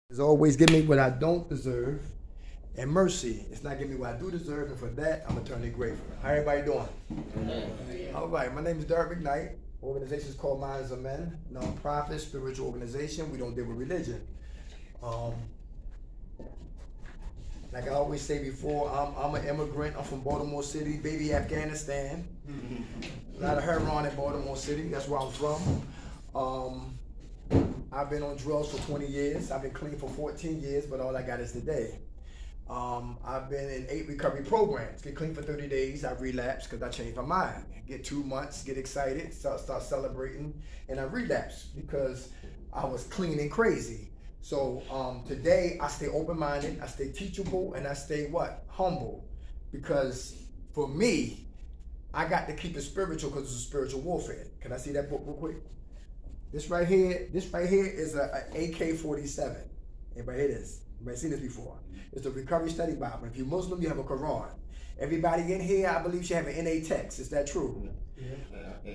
It's always give me what I don't deserve, and mercy. It's not giving me what I do deserve, and for that, I'm eternally grateful. How everybody doing? All right, my name is Derek McKnight. Organization is called Minds of Men, non-profit, spiritual organization. We don't deal with religion. Like I always say before, I'm an immigrant. I'm from Baltimore City, baby Afghanistan. A lot of heroin in Baltimore City. That's where I'm from. I've been on drugs for 20 years. I've been clean for 14 years, but all I got is today. I've been in 8 recovery programs. Get clean for 30 days, I relapse because I changed my mind. Get 2 months, get excited, start celebrating, and I relapse because I was clean and crazy. So today I stay open-minded, I stay teachable, and I stay what? Humble. Because for me, I got to keep it spiritual because it's a spiritual warfare. Can I see that book real quick? This right here is a AK-47. Anybody hear this? Anybody seen this before? It's the Recovery Study Bible. If you're Muslim, you have a Quran. Everybody in here, I believe, should have an NA text. Is that true? Yeah.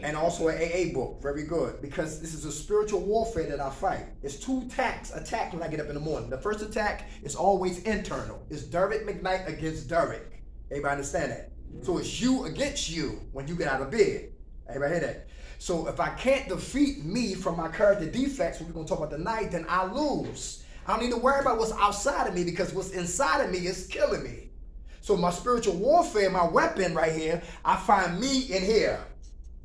And also an AA book. Very good. Because this is a spiritual warfare that I fight. It's 2 attacks when I get up in the morning. The first attack is always internal. It's Derek McKnight against Derek. Everybody understand that? So it's you against you when you get out of bed. Everybody hear that? So if I can't defeat me from my character defects, what we're going to talk about tonight, then I lose. I don't need to worry about what's outside of me because what's inside of me is killing me. So my spiritual warfare, my weapon right here, I find me in here.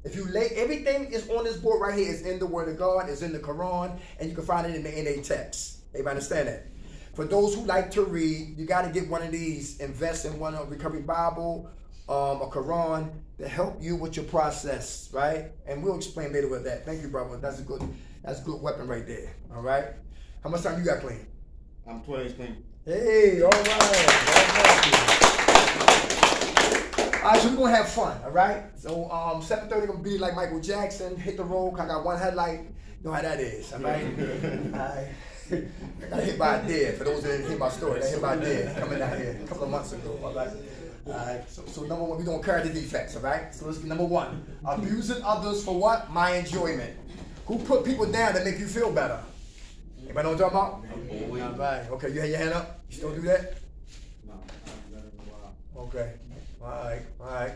If you lay, everything is on this board right here. It's in the Word of God, it's in the Quran, and you can find it in the NA text. Everybody understand that? For those who like to read, you got to get one of these. Invest in one, a Recovery Bible, a Quran, to help you with your process, right? And we'll explain later with that. Thank you, brother. That's a good weapon right there. All right. How much time you got clean? I'm 12 days clean. Hey, all right. All right, so we're gonna have fun, all right? So 7:30 gonna be like Michael Jackson, hit the road. I got one headlight. You know how that is, all right? I got hit by a deer. For those that didn't hear my story, I got hit by a deer coming out here a couple of months ago, all right? Alright, so number one, we're going to carry the defects, alright? So let's get number one. Abusing others for what? My enjoyment. Who put people down to make you feel better? Anybody know what I'm talking about? Alright, okay, you had your hand up? You still do that? No, I haven't done it in a while. Okay, alright.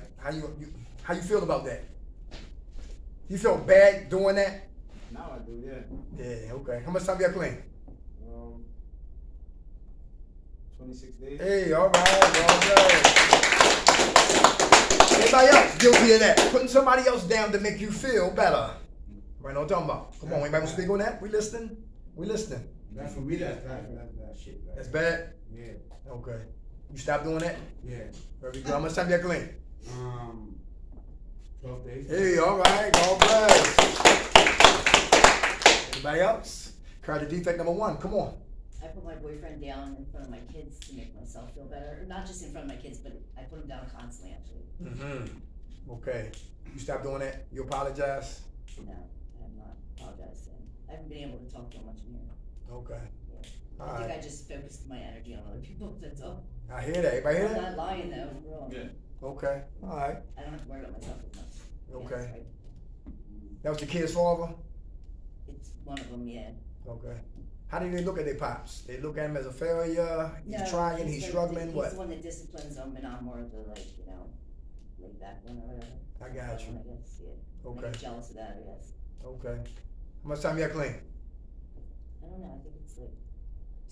How you feel about that? You feel bad doing that? Now I do, yeah. Yeah, okay. How much time you got clean? 26 days. Hey, alright. Anybody else guilty of that? Putting somebody else down to make you feel better. Right, know what I'm talking about? Come on, anybody want to speak on that? We listening? We listening. That's for me, that's bad shit. Right? That's bad? Yeah. Okay. You stop doing that? Yeah. Very good. How much time you got clean? 12 days. Hey, alright. God bless. Anybody else? Character defect number 1. Come on. I put my boyfriend down in front of my kids to make myself feel better. Or not just in front of my kids, but I put him down constantly, actually. Okay. You stop doing that? You apologize? No, I have not apologized to him. I haven't been able to talk to him much in here. Okay. Yeah. I think I just focused my energy on other people, that's all. I hear that. Everybody hear I'm that? not lying, though. Wrong. Yeah. Okay. Alright. I don't have to worry about myself as much. Okay. Yeah, right. That was your kid's father? It's one of them, yeah. Okay. How do they look at their pops? They look at him as a failure, he's trying, he's struggling, he's what? the one that disciplines them, and I'm more of the, like, you know, laid back one or whatever. I got you. I guess, yeah. Okay. I'm jealous of that, I guess. Okay. How much time you got clean? I don't know, I think it's like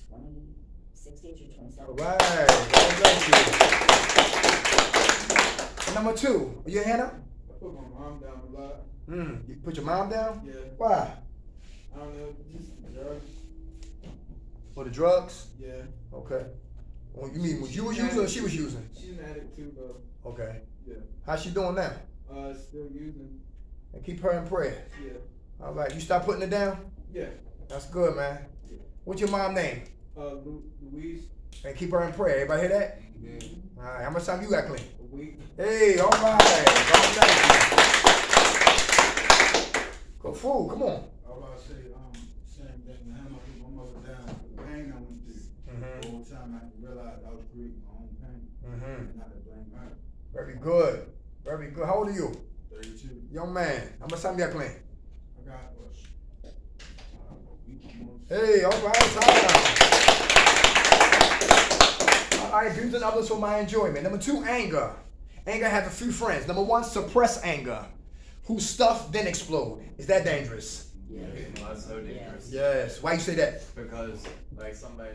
26 days or 27. All right. God bless you. And number 2, your hand up? I put my mom down a lot. You put your mom down? Yeah. Why? I don't know, just drugs. For the drugs? Yeah. Okay. Well, you mean you was using or she was using? She's an addict too, though. Okay. Yeah. How's she doing now? Still using. And keep her in prayer. Yeah. All right. You stop putting it down? Yeah. That's good, man. Yeah. What's your mom's name? Louise. And keep her in prayer. Everybody hear that? Yeah. All right. How much time you got clean? A week. Hey, all right. God bless you. Go fool. Come on. I was about to say, same thing. I had my mother down for the pain I went through. The whole time I realized I was creating my own pain. And not to blame her. Very good. Very good. How old are you? 32. Young man. How much time you got clean? I got, a week almost. Hey, all right. Time. by abusing others for my enjoyment. Number 2, anger. Anger has a few friends. Number 1, suppress anger. Whose stuff then explode. Is that dangerous? Yeah, well, that's so dangerous. Yes. Why you say that? Because like somebody,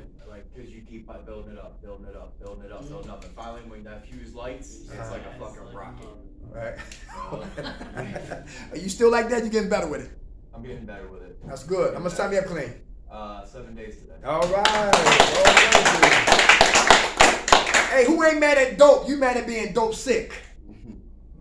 because you keep by building it up, building it up, building it up, building up, and finally when that fuse lights, it's like a fucking rocket. Right. So, Are you still like that? You getting better with it? I'm getting better with it. That's good. How much time you have clean? 7 days today. All right. Hey, who ain't mad at dope? You mad at being dope sick?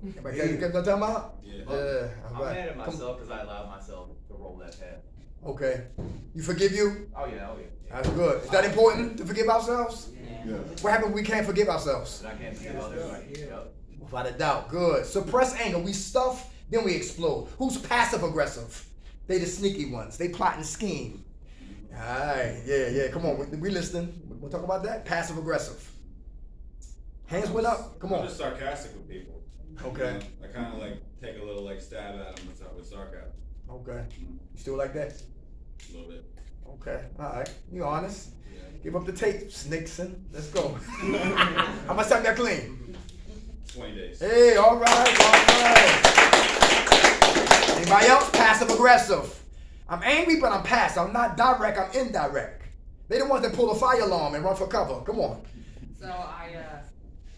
Everybody get what I'm talking about? Yeah. I'm mad at myself because I allowed myself to roll that path. Okay. You forgive you? Oh yeah, oh yeah. That's good. Is that important to forgive ourselves? Yeah. What happens when we can't forgive ourselves? And I can't forgive others. Right? Yep. Without a doubt. Good. Suppress anger. We stuff, then we explode. Who's passive aggressive? They the sneaky ones. They plot and scheme. All right. Yeah. Come on. We listening. We'll talk about that. Passive aggressive. Hands went up. Come I'm on. just sarcastic with people. Okay. You know, I kind of like take a little like stab at them with sarcasm. Okay. You still like that? A little bit. Okay. All right. You honest? Yeah. Give up the tape, Nixon. Let's go. How much time got clean? 20 days. Hey, all right. Anybody else? Passive aggressive. I'm angry, but I'm passive. I'm not direct, I'm indirect. They the ones that pull the fire alarm and run for cover. Come on. So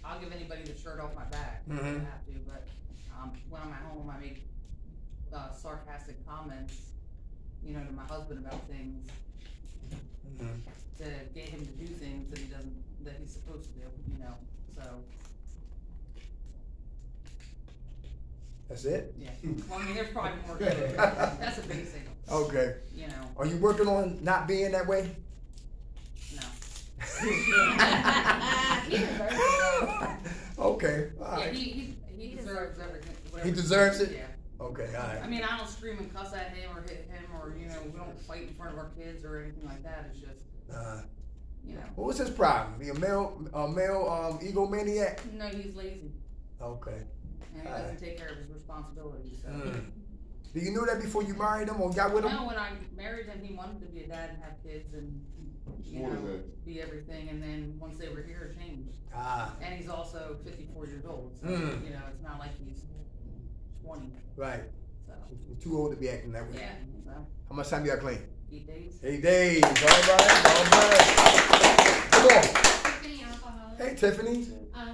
I'll give anybody the shirt off my back if I have to, but when I'm at home, I make sarcastic comments, to my husband about things to get him to do things that he's supposed to do, so. That's it? Yeah. Well, I mean, there's probably more to it. That's a basic. Okay. You know. Are you working on not being that way? No. He deserves it. Okay. All Yeah, right. he deserves everything. He deserves it? Yeah. Okay, all right. I mean, I don't scream and cuss at him or hit him or, we don't fight in front of our kids or anything like that. It's just, What was his problem? Be a male egomaniac? No, he's lazy. Okay. And he doesn't take care of his responsibilities. So. Do you know that before you married him or got with him? No, when I married him, he wanted to be a dad and have kids and, be everything. And then once they were here, it changed. And he's also 54 years old. So, it's not like he's 20. Right. So. You're too old to be acting that way. Yeah. So. How much time you got clean? 8 days. 8 days. All right. Come on. Tiffany, alcoholic. Hey, Tiffany.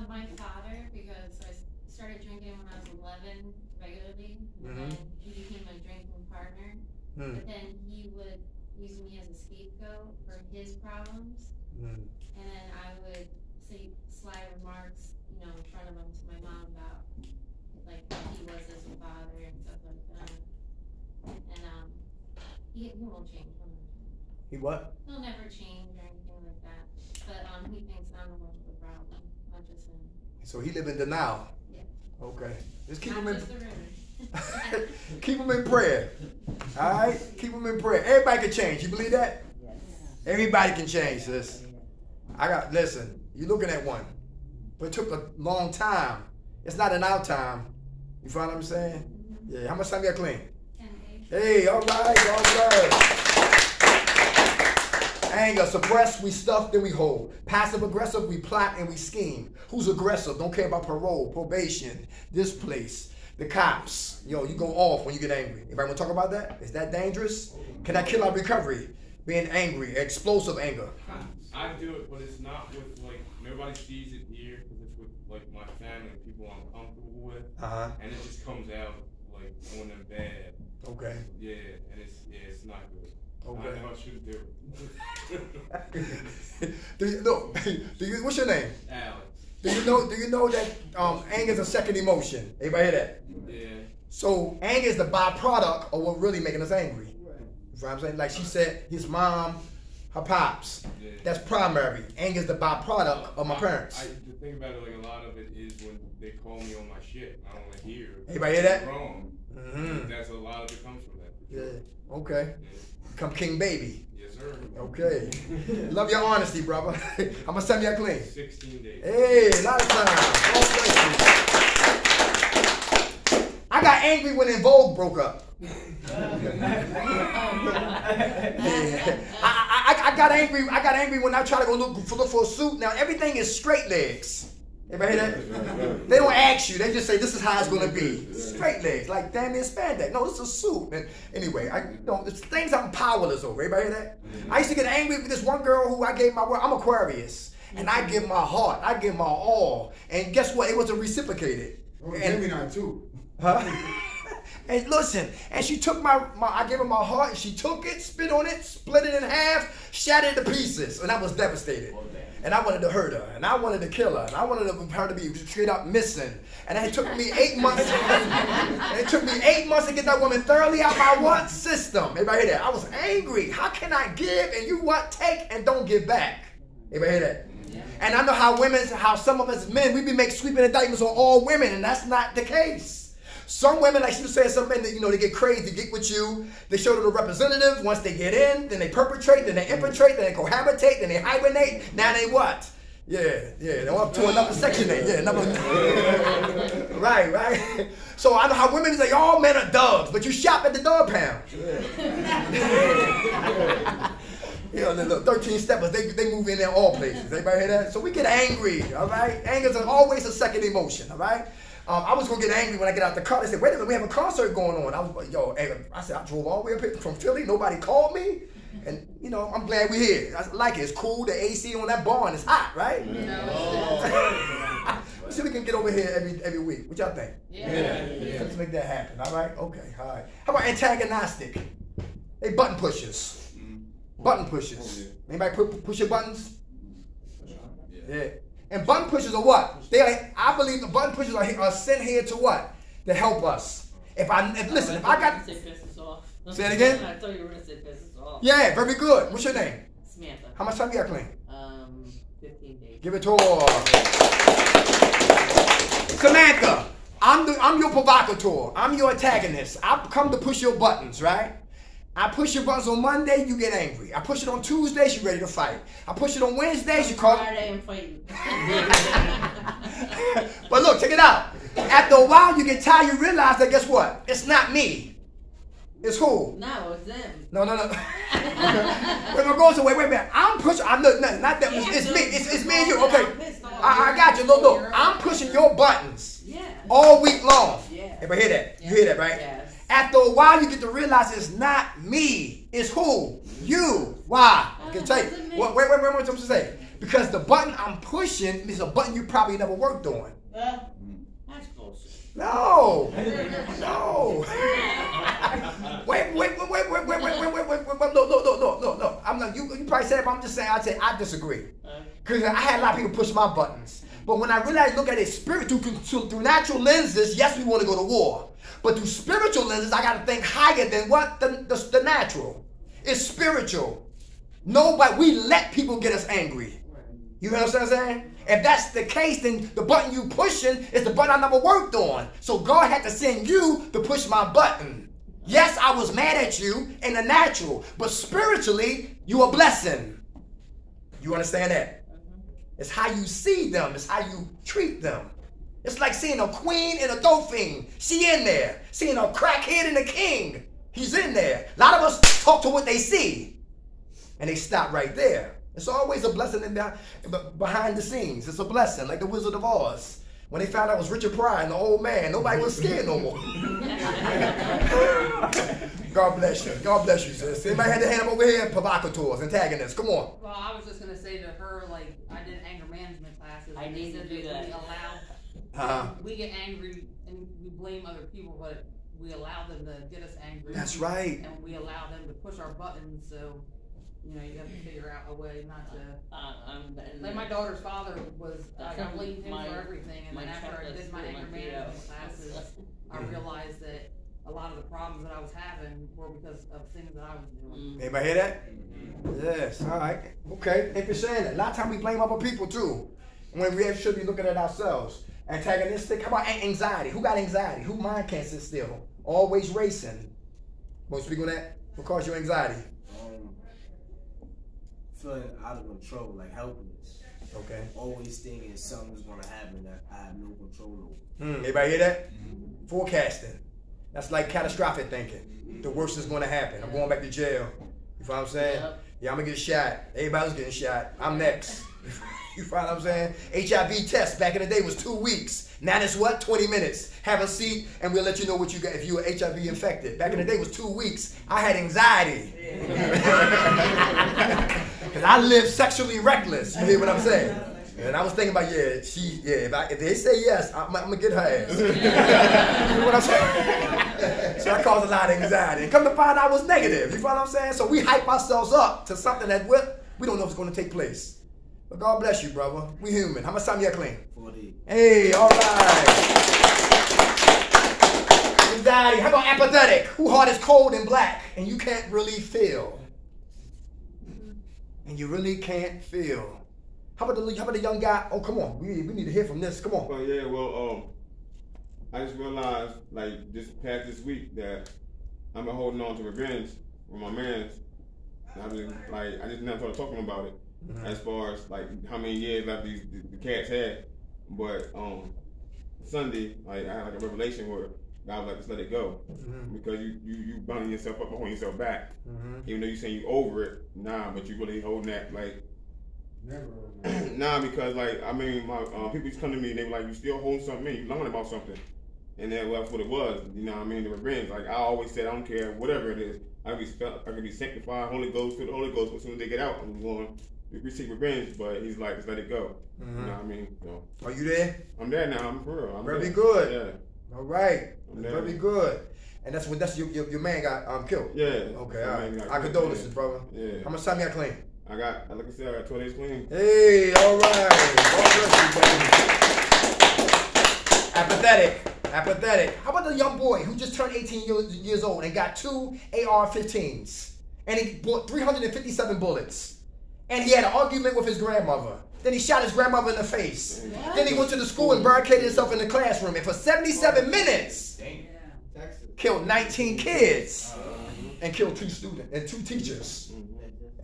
My father, because I started drinking when I was 11 regularly, and then he became a drinking partner. But then he would use me as a scapegoat for his problems, and then I would say sly remarks, in front of him to my mom about like he was as a father and stuff like that. And he won't change. He what? He'll never change or anything like that. But he thinks I'm the one with the problem, not just him. So he live in denial. Yeah. Okay. Just keep Not him in. just the room. Keep him in prayer. All right. Keep him in prayer. Everybody can change. You believe that? Yes. Everybody can change, sis. Listen. You're looking at one, but it took a long time. It's not in our time. You find what I'm saying? Yeah. How much time you got clean? 10 days. Hey, all right. Anger, suppress, we stuff, then we hold. Passive aggressive, we plot and we scheme. Who's aggressive? Don't care about parole, probation, this place, the cops. You go off when you get angry. Everybody want to talk about that? Is that dangerous? Can that kill our recovery? Being angry, explosive anger. I do it, but it's not with nobody sees it here because it's with my family and people I'm comfortable with. And it just comes out on them bad. Okay. Yeah, and it's not good. Okay. I know I shouldn't do it. What's your name? Alex. Do you know that anger is a second emotion? Everybody hear that? Yeah. So anger is the byproduct of what really making us angry. You know what I'm saying? Like she said, his mom, her pops. Yeah. That's primary. Anger is the byproduct of my parents. The thing about it, a lot of it is when they call me on my shit. I don't want to hear. Everybody hear that? Wrong. That's a lot of it comes from that. Yeah. Okay. Yeah. Become king baby. Yes, sir. Okay. Love your honesty, brother. How much time you got clean? 16 days. Hey, a lot of time. God bless you. I got angry when En Vogue broke up. Yeah. I I got angry when I tried to go look for a suit. Now everything is straight legs. Everybody hear that? They don't ask you. They just say this is how it's gonna be. Straight legs, like damn near spandex. No, this is a suit. And anyway, it's things I'm powerless over. Everybody hear that? I used to get angry with this one girl who I gave my word. I'm Aquarius, and I give my heart. I give my all. And guess what? It wasn't reciprocated. And me not too. Huh? And listen, and she took I gave her my heart, and she took it, spit on it, split it in half, shattered it to pieces, and I was devastated. And I wanted to hurt her, and I wanted to kill her, and I wanted her to be straight up missing. And it took me 8 months. It took me 8 months to get that woman thoroughly out my system. Everybody hear that? I was angry. How can I give and you take and don't give back? Everybody hear that? Yeah. And I know how some of us men, we be making sweeping indictments on all women, and that's not the case. Some women, like she was saying, some men, they get crazy, they get with you. They show to the representative. Once they get in, then they perpetrate, then they infiltrate, then they cohabitate, then they hibernate. Now they what? Yeah, they're up to another section there. Yeah, another. Right. So I know how women say, all men are dogs, but you shop at the dog pound. The little 13 steppers, they move in there all places. Everybody hear that? So we get angry, all right? Anger is always a second emotion, all right? I was going to get angry when I get out the car. They said, wait a minute, we have a concert going on. I was like, I said, I drove all the way up here from Philly. Nobody called me. And, I'm glad we're here. I like it. It's cool. The AC on that barn is hot, right? See if we can get over here every week. What y'all think? Yeah. Let's make that happen, all right? Okay, all right. How about antagonistic? They button pushers. Button pushers. Anybody push your buttons? Yeah. And button pushers are what? I believe the button pushers are sent here to what? To help us. If I got. Say piss us off. Say it again? I thought you were going to say piss us off. Yeah, very good. What's your name? Samantha. How much time you got clean? 15 days. Give it to her. Samantha, I'm your provocateur. I'm your antagonist. I come to push your buttons, right? I push your buttons on Monday, you get angry. I push it on Tuesdays, you ready to fight. I push it on Wednesdays, you call. Friday, I'm fighting. But look, check it out. After a while, you get tired, you realize that guess what? It's not me. It's who? No, it's them. No. Wait a minute. I'm pushing. I'm not them. It's me. It's me and you. Okay. I got you. Look. I'm pushing your buttons. Yeah. All week long. Yeah. Everybody hear that? You hear that, right? Yes. After a while, you get to realize it's not me. It's who? You. Why? I can tell you. Wait, what I'm say? Because the button I'm pushing is a button you probably never worked on. That's bullshit. No. Wait. No. I'm not. You probably said it, but I'm just saying. I disagree. Because I had a lot of people push my buttons. But when I realized, look at it, through natural lenses, yes, we want to go to war. But through spiritual lenses, I got to think higher than what? The natural. It's spiritual. Nobody, we let people get us angry. You know what I'm saying? If that's the case, then the button you pushing is the button I never worked on. So God had to send you to push my button. Yes, I was mad at you in the natural, but spiritually, you a blessing. You understand that? It's how you see them. It's how you treat them. It's like seeing a queen and a dolphin. She in there. Seeing a crackhead and a king. He's in there. A lot of us talk to what they see. And they stop right there. It's always a blessing behind the scenes. It's a blessing, like the Wizard of Oz. When they found out it was Richard Pryor and the old man, nobody was scared no more. God bless you. God bless you, sis. Anybody had their hand up over here? Provocateurs, antagonists. Come on. Well, I was just going to say to her, like, I did anger management classes. I need to do that. We get angry and we blame other people, but we allow them to get us angry. That's right. And we allow them to push our buttons, so, you have to figure out a way not to. Like my daughter's father was, I blamed him for everything, and then after I did my anger management classes, I realized that a lot of the problems that I was having were because of things that I was doing. Anybody hear that? Yes. All right. Okay. Thank you for saying that. A lot of times we blame other people too, when we should be looking at ourselves. Antagonistic. How about anxiety? Who got anxiety? Who mind can't sit still? Always racing. Want to speak on that? What caused your anxiety? Feeling out of control, like helpless. Okay. Always thinking something's gonna happen that I have no control over. Everybody hear that? Forecasting. That's like catastrophic thinking. The worst is gonna happen. I'm going back to jail. You know what I'm saying? Yeah, I'm gonna get shot. Everybody was getting shot. I'm next. You find what I'm saying? HIV test back in the day was 2 weeks. Now it's what? 20 minutes. Have a seat and we'll let you know what you got if you were HIV infected. Back in the day was 2 weeks. I had anxiety. Cause I lived sexually reckless. You hear what I'm saying? And I was thinking about, if they say yes, I'm gonna get her ass. You know what I'm saying? So that caused a lot of anxiety. And come to find out I was negative. You follow what I'm saying? So we hype ourselves up to something that we don't know if it's gonna take place. But God bless you, brother. We human. How much time you got clean? 40. Hey, all right. Anxiety. How about apathetic? Whose heart is cold and black and you can't really feel? And you really can't feel. How about the young guy? Oh, come on. We need to hear from this. Come on. Well, yeah, well, I just realized, like, this week that I've been holding on to revenge with my mans. I just never started talking about it. Mm-hmm. As far as, like, how many years left the cats had. But Sunday, like, I had, like, a revelation where God was like, just let it go. Mm-hmm. Because you bundling yourself up and holding yourself back. Mm-hmm. Even though you're saying you over it, but you really holding that, like, never. Nah, because, like, I mean, my people used to come to me and they were like, you still holding something in, you learning about something. And that's what it was, you know what I mean, the revenge. Like, I always said, I don't care, whatever it is. I can be sanctified, Holy Ghost to the Holy Ghost, but as soon as they get out, I'm going to receive revenge, but he's like, just let it go. Mm-hmm. You know what I mean? So, are you there? I'm there now, I'm for real. Very good. Yeah. All right. Very good. And that's your man got killed? Yeah. Okay, all right. I condolences, brother. Yeah. How much time you got clean? I got, like I said, I got 12 days clean. Hey, all right. God bless you, baby. Apathetic. How about the young boy who just turned 18 years old and got 2 AR-15s? And he bought 357 bullets. And he had an argument with his grandmother. Then he shot his grandmother in the face. What? Then he went to the school and barricaded himself in the classroom. And for 77 minutes, killed 19 kids. And killed 2 students and 2 teachers.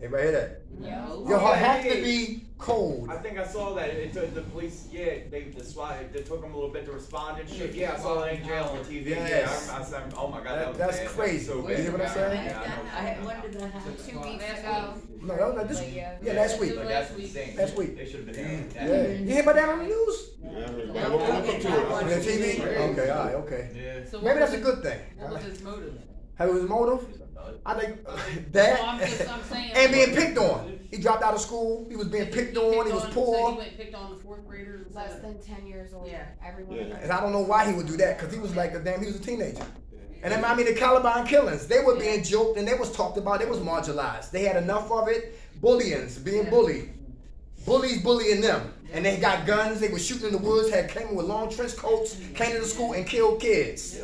Everybody hear that? Yeah. Your heart has to be cold. I think I saw that. It took the police, the SWAT, it took them a little bit to respond and shit. Yeah, I saw that in jail on TV. Yes. Yeah, I said, oh my God, that's crazy. So you hear what I'm saying? When did that happen? 2 weeks ago. No, that was this. Yeah, last week. That's insane. Last week. They should have been. Yeah. You hear about that on the news? Yeah. On the TV? Okay, all right, okay. Yeah. So maybe that's a good thing. What was his motive? How was his motive? I think that I'm saying, and being picked on. He dropped out of school. He was being picked on. He was poor. He went picked on the 4th graders. Less than 10 years old. Yeah. Everyone. Yeah. And I don't know why he would do that because he was like he was a teenager. And then, I mean, the Columbine killings, they were being joked and they was talked about. They was marginalized. They had enough of it. Bullyings, being bullied. Bullies bullying them. And they got guns. They were shooting in the woods, came with long trench coats, came to the school and killed kids.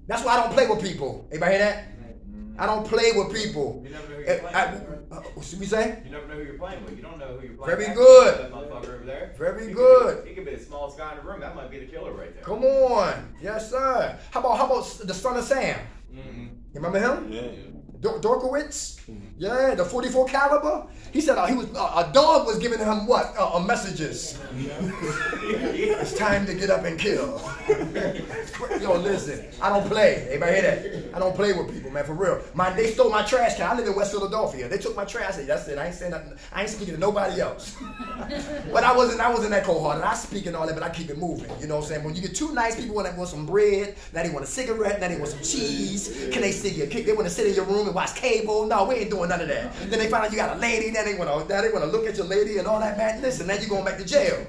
That's why I don't play with people. Anybody hear that? I don't play with people. You never know who you're playing with. What should we say? You never know who you're playing with. You don't know who you're playing with. Very good. That motherfucker over there. Very good. He could be the smallest guy in the room. That might be the killer right there. Come on. Yes, sir. How about the son of Sam? Mm-hmm. You remember him? Yeah. Dorkowitz? Mm-hmm. Yeah, the 44 caliber. He said he was a dog was giving him what? Messages. It's time to get up and kill. Yo, listen, I don't play. Everybody hear that? I don't play with people, man, for real. They stole my trash can. I live in West Philadelphia. They took my trash can. That's it. I ain't saying nothing. I ain't speaking to nobody else. But I wasn't that cold-hearted. I speak and all that, but I keep it moving. You know what I'm saying? When you get 2 nice people that want some bread, now they want a cigarette, now they want some cheese. Can they see you? They want to sit in your room and watch cable. No, we ain't doing none of that. Then they find out you got a lady. Now they want to look at your lady and all that, man. Listen, now you going back to jail.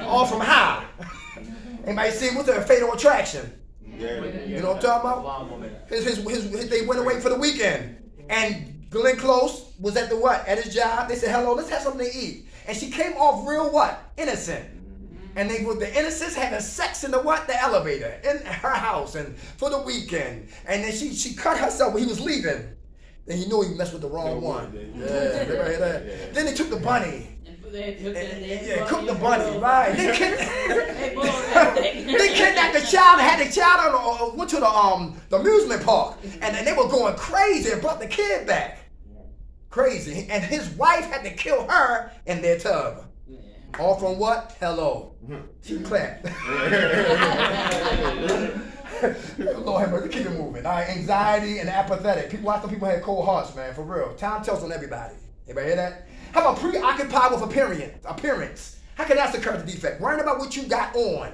All from high. Anybody see what's the Fatal Attraction? Yeah. You know what I'm talking about? They went away for the weekend. And Glenn Close was at at his job. They said, hello, let's have something to eat. And she came off real innocent. And they were the innocents having sex in the elevator in her house and for the weekend. And then she cut herself when he was leaving. Then he knew he messed with the wrong one. Yeah, everybody hear that? Yeah. Then they took the bunny. Cooked the bunny, right? They kidnapped the child and had the child went to the amusement park. And they were going crazy and brought the kid back. Crazy. And his wife had to kill her in their tub. All from what? Hello. She clapped. Lord have mercy, keep it moving. All right, anxiety and apathetic. People, I thought people had cold hearts, man, for real. Time tells on everybody. Anybody hear that? How about preoccupied with appearance? How can that occur to defect? Worrying about what you got on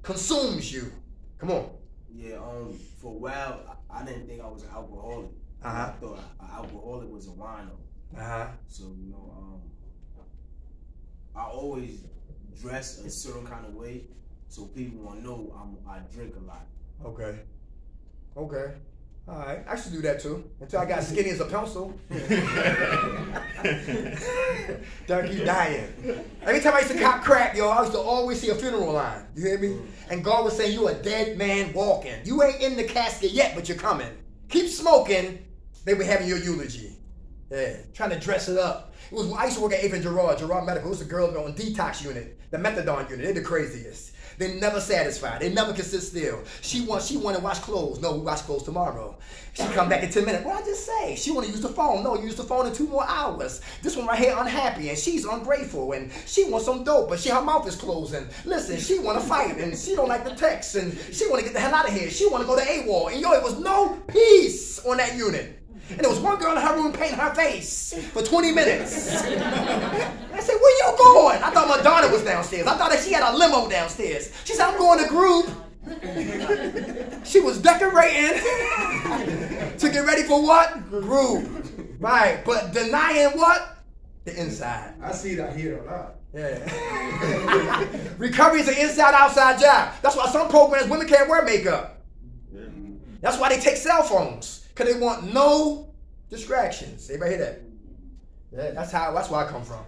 consumes you. Come on. Yeah, for a while, I didn't think I was an alcoholic. I thought an alcoholic was a wino. So, you know, I always dress a certain kind of way so people won't know I drink a lot. Okay. Okay. All right. I used to do that too until I got skinny as a pencil. Don't keep dying. Every time I used to cop crack, yo, I used to always see a funeral line. You hear me? And God was saying, you a dead man walking. You ain't in the casket yet, but you're coming. Keep smoking. They were having your eulogy. Yeah. Trying to dress it up. It was, I used to work at Avon Gerard Medical. It was a girl on detox unit, the methadone unit. They're the craziest. They're never satisfied. They never can sit still. She want to wash clothes. No, we wash clothes tomorrow. She come back in 10 minutes. What did I just say? She want to use the phone. No, use the phone in 2 more hours. This one right here unhappy and she's ungrateful and she wants some dope, but her mouth is closing. Listen, she want to fight and she don't like the text and she want to get the hell out of here. She want to go to AWOL. And yo, it was no peace on that unit. And there was one girl in her room painting her face for 20 minutes. I said, where you going? I thought Madonna was downstairs. I thought that she had a limo downstairs. She said, I'm going to group. She was decorating to get ready for what? Group. Right, but denying what? The inside. I see that here a lot. Yeah. Recovery is an inside-outside job. That's why some programs, women can't wear makeup. That's why they take cell phones. Because they want no distractions. Everybody hear that? Yeah, that's where I come from.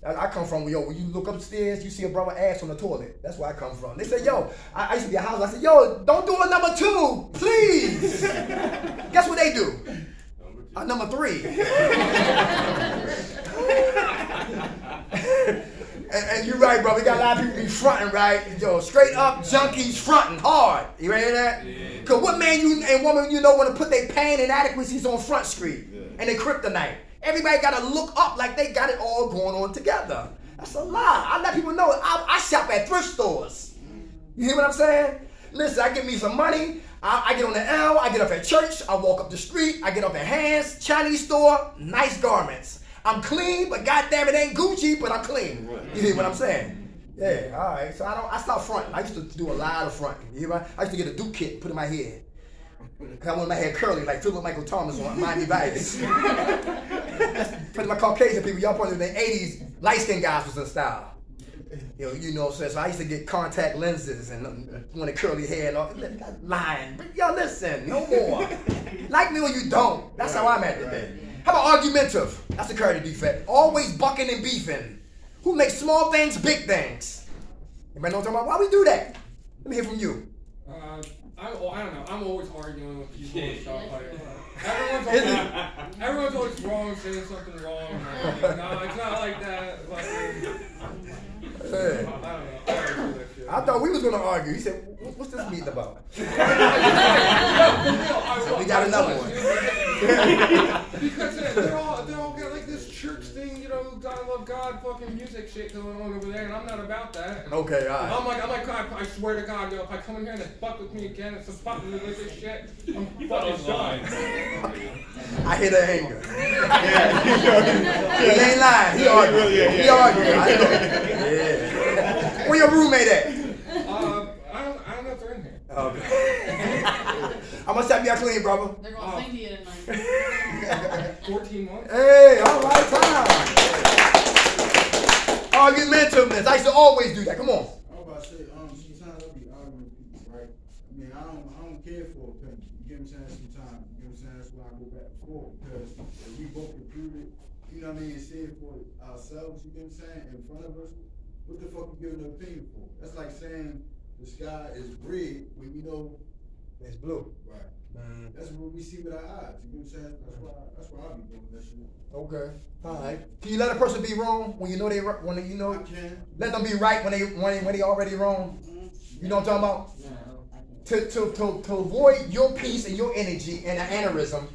I come from, yo, when you look upstairs, you see a brother ass on the toilet. That's where I come from. They say, yo, I used to be a house. I said, yo, don't do a number 2, please. Guess what they do? Number 3. and you're right, bro. We got a lot of people be fronting, right? Yo, straight up junkies fronting hard. You ready to hear that? Because what man and woman you know want to put their pain and inadequacies on Front Street and they kryptonite. Everybody got to look up like they got it all going on together. That's a lie. I let people know I shop at thrift stores. You hear what I'm saying? Listen, I get me some money. I get on the L. I get up at church. I walk up the street. I get up at Hands, Chinese store, nice garments. I'm clean, but goddamn it ain't Gucci, but I'm clean. You hear what I'm saying? Yeah, all right. So I stopped fronting. I used to do a lot of fronting. You hear what? I used to get a Duke kit and put in my head. Because I want my hair curly like Philip Michael Thomas on Miami Vice. Put my Caucasian people, y'all probably in the 80s, light-skinned guys was in style. You know what I'm saying? So I used to get contact lenses and wanted curly hair and all. Lying. But yo, listen, no more. Like me or you don't. That's how I'm at today. How about argumentative? That's a character defect. Always bucking and beefing. Who makes small things big things? Anybody know what I'm talking about? Why we do that? Let me hear from you. I don't know. I'm always arguing with people and stuff like everyone's always wrong, saying something wrong. No, it's not like that. Like, I don't know. I thought we was gonna argue. He said, "What's this meeting about?" So we got another one. Because they're all got like this church thing, you know, God love God, fucking music shit going on over there, and I'm not about that. Okay, all right. I'm like, God, I swear to God, yo, if I come in here and they fuck with me again, it's some fucking religious shit, I'm fucking done. I hear the anger. He ain't lying. He arguing. He arguing. Yeah. Where your roommate at? I don't know if they're in here. Okay. How much time you got clean, brother? They're gonna sing to you tonight. 14 months. Hey, all right, time. Argumentativeness. I used to always do that. Come on. I was about to say, sometimes I'll be arguing with people, right? I mean, I don't care for opinion. You get what I'm saying? Sometimes, you know what I'm saying? That's why I go back and forth, because if we both can prove it, you know what I mean, and see it for ourselves, you get what I'm saying, in front of us, what the fuck you giving an opinion for? That's like saying the sky is red when we know it's blue. Right. That's what we see with our eyes. You know what I'm saying? That's why I be doing that shit. Okay. All right. Can you let a person be wrong when you know they when you know? I can. Let them be right when they already wrong. You know what I'm talking about? To avoid your peace and your energy and an aneurysm,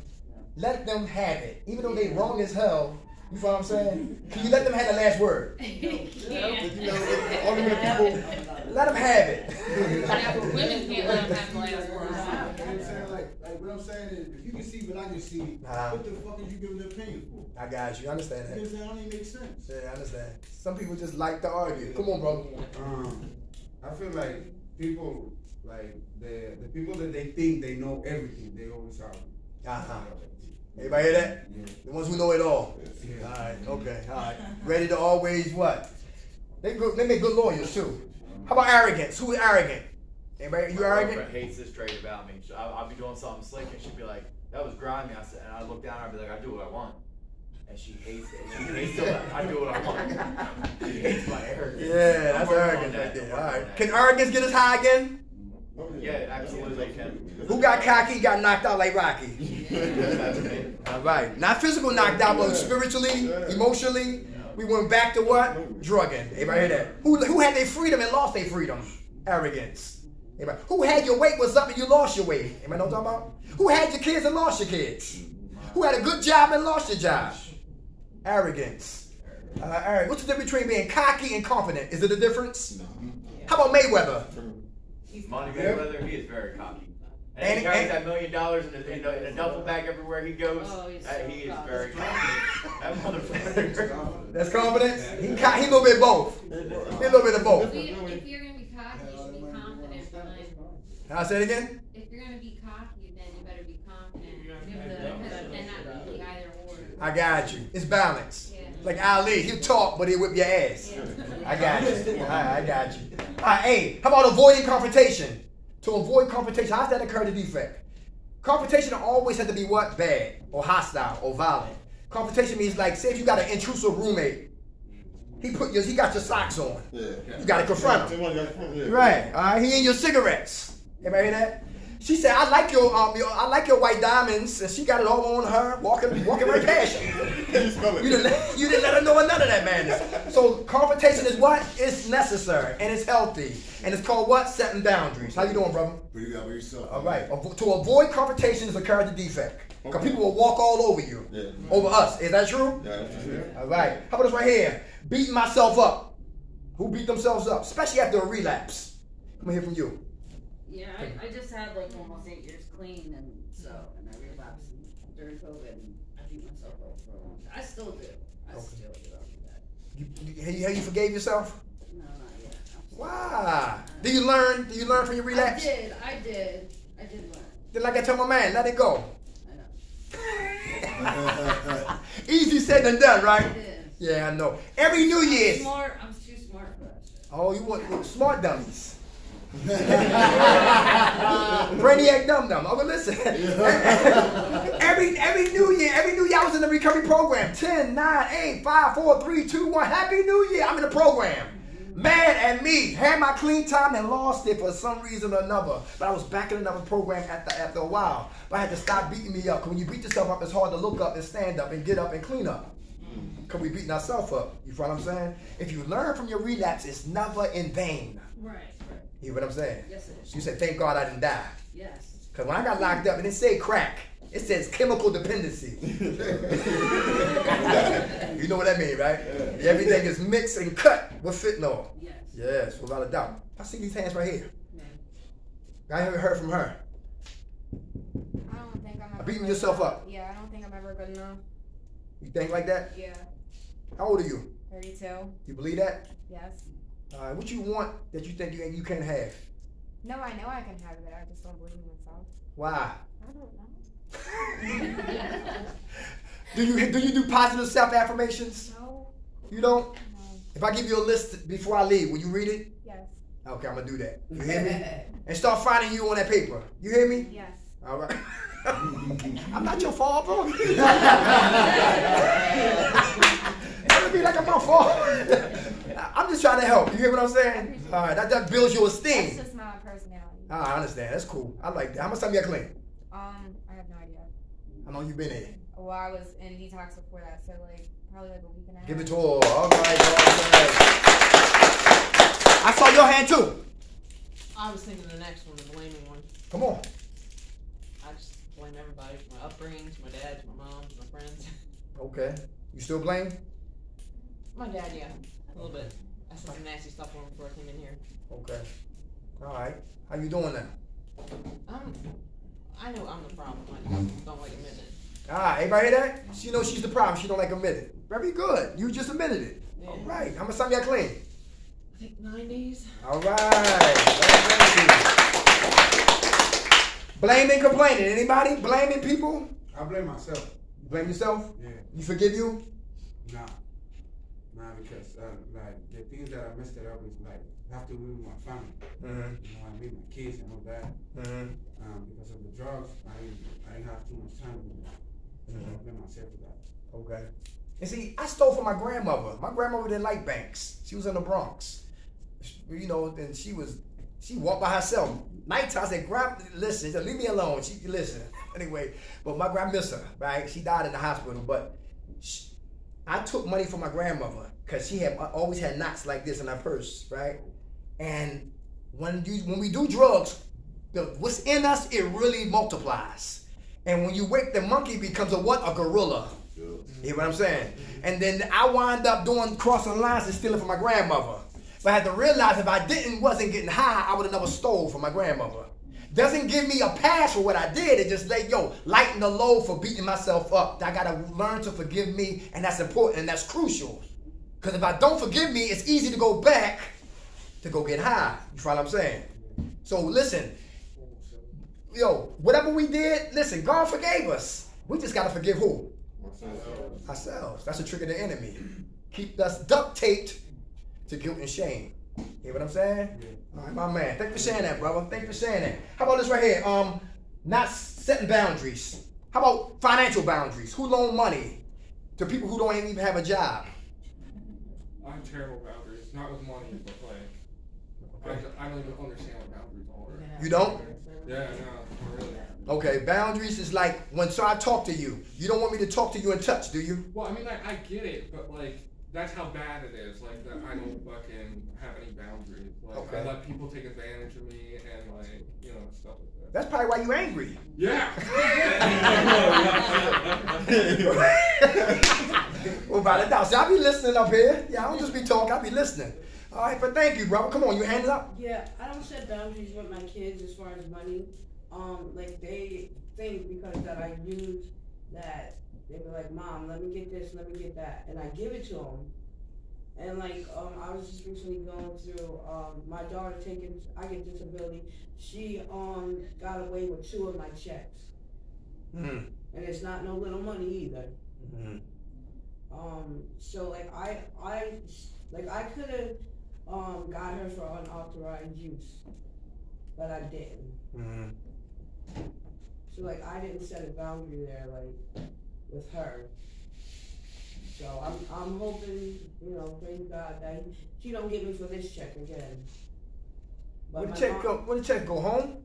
let them have it. Even though they wrong as hell. You know what I'm saying? Can you let them have the last word? Yeah. You know, argument of people Let them have it. Now, women can't let them have the last You know word. what I'm saying? Like what I'm saying is, if you can see what I can see, what the fuck is you giving the opinion for? I got you. I understand that. You know what I'm saying? That don't even make sense. Yeah, I understand. Some people just like to argue. Come on, bro. I feel like people, like the people that they think they know everything, they always argue. Everybody hear that? Yeah. The ones who know it all. Yeah. All right, okay, all right. Ready to always what? They make good lawyers too. How about arrogance? Who's arrogant? Anybody? You My arrogant? girlfriend hates this trait about me. I'll be doing something slick and she'd be like, "That was grimy." And I look down and I'd be like, "I do what I want." And she hates it. She hates it. I do what I want. She hates my arrogance. Yeah, that's arrogance right there. All right. Can arrogance get us high again? Yeah, absolutely they can. Who got cocky? Got knocked out like Rocky. All right. Not physical knocked out, but spiritually, emotionally. We went back to what? Drugging. Everybody hear that? Who had their freedom and lost their freedom? Arrogance. Everybody. Who had your weight was up and you lost your weight? Anybody know what I'm talking about? Who had your kids and lost your kids? Who had a good job and lost your job? Arrogance. Arrogance. What's the difference between being cocky and confident? Is it a difference? How about Mayweather? Money Mayweather, he is very cocky. And he carries that $1 million in a duffel bag everywhere he goes. Oh, he is very confident. That motherfucker. That's confidence? He a little bit of both. He a little bit of both. If you're gonna be cocky, you should be confident behind it. Can I say it again? If you're gonna be cocky, then you better be confident. And not be either or. I got you. It's balance. Yeah. Like Ali, he'll talk, but he'll whip your ass. Yeah. I got you. I got you. All right, hey, how about avoiding confrontation? To avoid confrontation, how does that occur to defect? Confrontation always has to be what? Bad, or hostile, or violent. Confrontation means like, say if you got an intrusive roommate, he got your socks on. Yeah. You got to confront him. Right. He in your cigarettes. Everybody hear that? She said, "I like your white diamonds," and she got it all on her, walking right past you. You didn't let her know none of that madness. So confrontation is what? It's necessary and it's healthy, and it's called what? Setting boundaries. How you doing, brother? Pretty good. How about yourself? All right. To avoid confrontation is a character defect. Because people will walk all over you, over us. Is that true? Yeah, that's true. All right. How about this right here? Beating myself up. Who beat themselves up? Especially after a relapse. Come hear from you. Yeah, I just had like almost 8 years clean, and I relapsed during COVID, and I beat myself up for a long time. I still do. I still do that. You forgave yourself? No, not yet. Why? Do you learn from your relapse? I did learn. Then like I tell my man, let it go. I know. Easy said than done, right? It is. Yeah, I know. Every New Year's. I'm too smart for that shit. Oh, you want smart dummies. Brainiac dum dum. Oh, but listen. every New Year, I was in the recovery program. 10, 9, 8, 5, 4, 3, 2, 1. Happy New Year. I'm in the program. Mad at me. Had my clean time and lost it for some reason or another. But I was back in another program after a while. But I had to stop beating me up. Because when you beat yourself up, it's hard to look up and stand up and get up and clean up. Because we beating ourselves up. You feel what I'm saying? If you learn from your relapse, it's never in vain. Right. You hear what I'm saying? Yes, it is. You said, thank God I didn't die. Yes. Because when I got locked up, and it said crack, it says chemical dependency. You know what that means, right? Yeah. Everything is mixed and cut with fentanyl. Yes. Yes, without a doubt. I see these hands right here. Yeah. I haven't heard from her. I don't think I'm ever Beating good yourself enough. up. Yeah, I don't think I'm ever good enough. You think like that? Yeah. How old are you? 32. You believe that? Yes. What you want that you think you can't have? No, I know I can have it. I just don't believe in myself. Why? I don't know. Do you do positive self-affirmations? No. You don't? No. If I give you a list before I leave, will you read it? Yes. Okay, I'm gonna do that. You hear me? And start finding you on that paper. You hear me? Yes. All right. I'm not your fault, bro. Don't be like I'm my fault. I'm just trying to help. You hear what I'm saying? All right, that builds your esteem. That's just my personality. I understand. That's cool. I like that. How much time you got clean? I have no idea. How long you been in? Well, I was in detox before that, so probably a week and a half. Give it to her. All right. I saw your hand too. I was thinking the next one, the blaming one. Come on. I just blame everybody from my upbringing, to my dad, to my mom, to my friends. Okay. You still blame? My dad, yeah, a little bit. I said some nasty stuff for him before I came in here. Okay. All right. How you doing now? I know I'm the problem. I just don't like admit it. Ah, everybody hear that? She knows she's the problem. She don't like admit it. Very good. You just admitted it. Yeah. All right. How much time you got clean? I think 9 days. All right. Blaming, complaining. Anybody blaming people? I blame myself. You blame yourself? Yeah. You forgive you? Nah, because like the things that I messed it up is like I have to live with my family. Mm-hmm. You know, I meet my kids and all that. Mm-hmm. Because of the drugs, I didn't have too much time with them. So I blame myself for that. Okay. And see, I stole from my grandmother. My grandmother didn't like banks. She was in the Bronx. You know, and she walked by herself. Nighttime, I said, listen, she said, leave me alone. She listen. Anyway, but my grandma missed her, right? She died in the hospital, but I took money from my grandmother because she had always had knots like this in her purse, right? And when we do drugs, what's in us, it really multiplies. And when you wake, the monkey becomes a what? A gorilla. Yeah. You hear what I'm saying? And then I wind up crossing the lines and stealing from my grandmother. But I had to realize if I wasn't getting high, I would have never stole from my grandmother. Doesn't give me a pass for what I did. It just lighten the load for beating myself up. I gotta learn to forgive me, and that's important and that's crucial. Because if I don't forgive me, it's easy to go back to go get high. You follow what I'm saying? So listen, whatever we did, listen, God forgave us. We just gotta forgive who? Ourselves. That's a trick of the enemy. Keep us duct taped to guilt and shame. Hear what I'm saying? Yeah. All right, my man. Thank you for saying that, brother. Thank you for saying that. How about this right here? Not setting boundaries. How about financial boundaries? Who loan money to people who don't even have a job? I have terrible boundaries. Not with money, but like, I don't even understand what boundaries are. You don't? Yeah, no, not really. Okay, boundaries is like when I talk to you. You don't want me to talk to you and touch, do you? Well, I mean, like, I get it, but like, that's how bad it is. Like, that I don't fucking have any boundaries. Like, okay. I let people take advantage of me and, like, you know, stuff like that. That's probably why you angry. Yeah. Well, about it now. See, I be listening up here. Yeah, I don't just be talking. I be listening. All right, but thank you, brother. Come on, you hand it up. Yeah, I don't set boundaries with my kids as far as money. Like they think because that I use that. They be like, Mom, let me get this, let me get that. And I give it to them. And like, I was just recently going through, my daughter I get disability. She got away with 2 of my checks. And it's not no little money either. So like I could have got her for unauthorized use, but I didn't. So like I didn't set a boundary there, like with her. So I'm hoping, praise God that she don't get me for this check again. But when the check go home?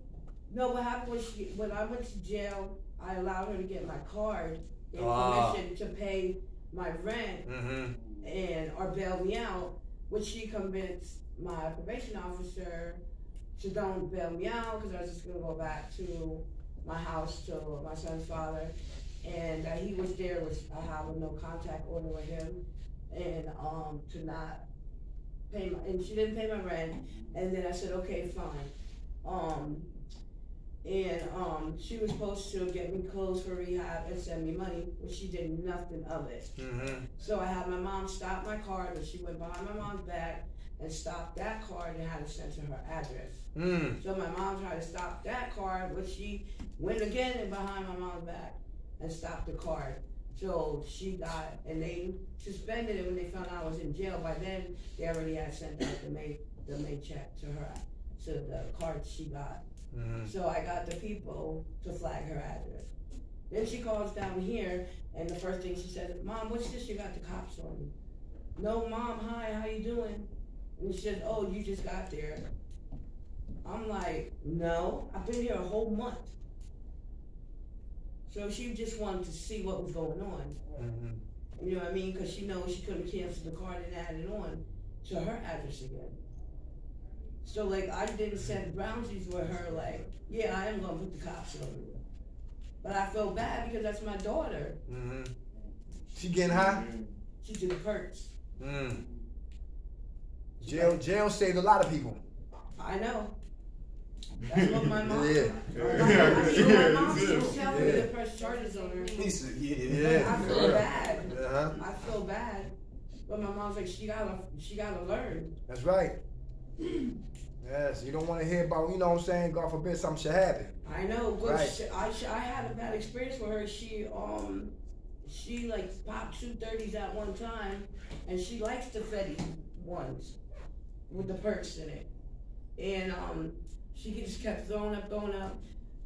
No, what happened was when I went to jail, I allowed her to get my card in permission to pay my rent or bail me out, which she convinced my probation officer to don't bail me out because I was just gonna go back to my house to my son's father. And he was there, I have a no contact order with him, and to not pay and she didn't pay my rent, and then I said, okay, fine. She was supposed to get me clothes for rehab and send me money, but she did nothing of it. So I had my mom stop my card, but she went behind my mom's back and stopped that card and had it sent to her address. So my mom tried to stop that card, but she went again and behind my mom's back and stopped the card. So she got, and they suspended it when they found out I was in jail. By then, they already had sent out the May check to her, to the card she got. So I got the people to flag her address. Then she calls down here, and the first thing she says, Mom, what's this? You got the cops on me. No, Mom, hi, how you doing? And she says, oh, you just got there. I'm like, no, I've been here a whole month. So she just wanted to see what was going on. You know what I mean? Because she knows she couldn't cancel the card and add it on to her address again. So like I didn't set boundaries with her like, yeah, I am gonna put the cops on you. But I felt bad because that's my daughter. She getting high? She did perks. Jail saved a lot of people. I know. That's what my mom. Yeah. My mom was telling me to press charges on her. He said, I feel bad. Uh-huh. I feel bad. But my mom's like, she gotta learn. That's right. Yes, you don't want to hear about, you know what I'm saying, God forbid something should happen. I know, but Right. I had a bad experience with her. She like popped 230s at one time, and she likes the Fetty ones with the perks in it. And she just kept throwing up,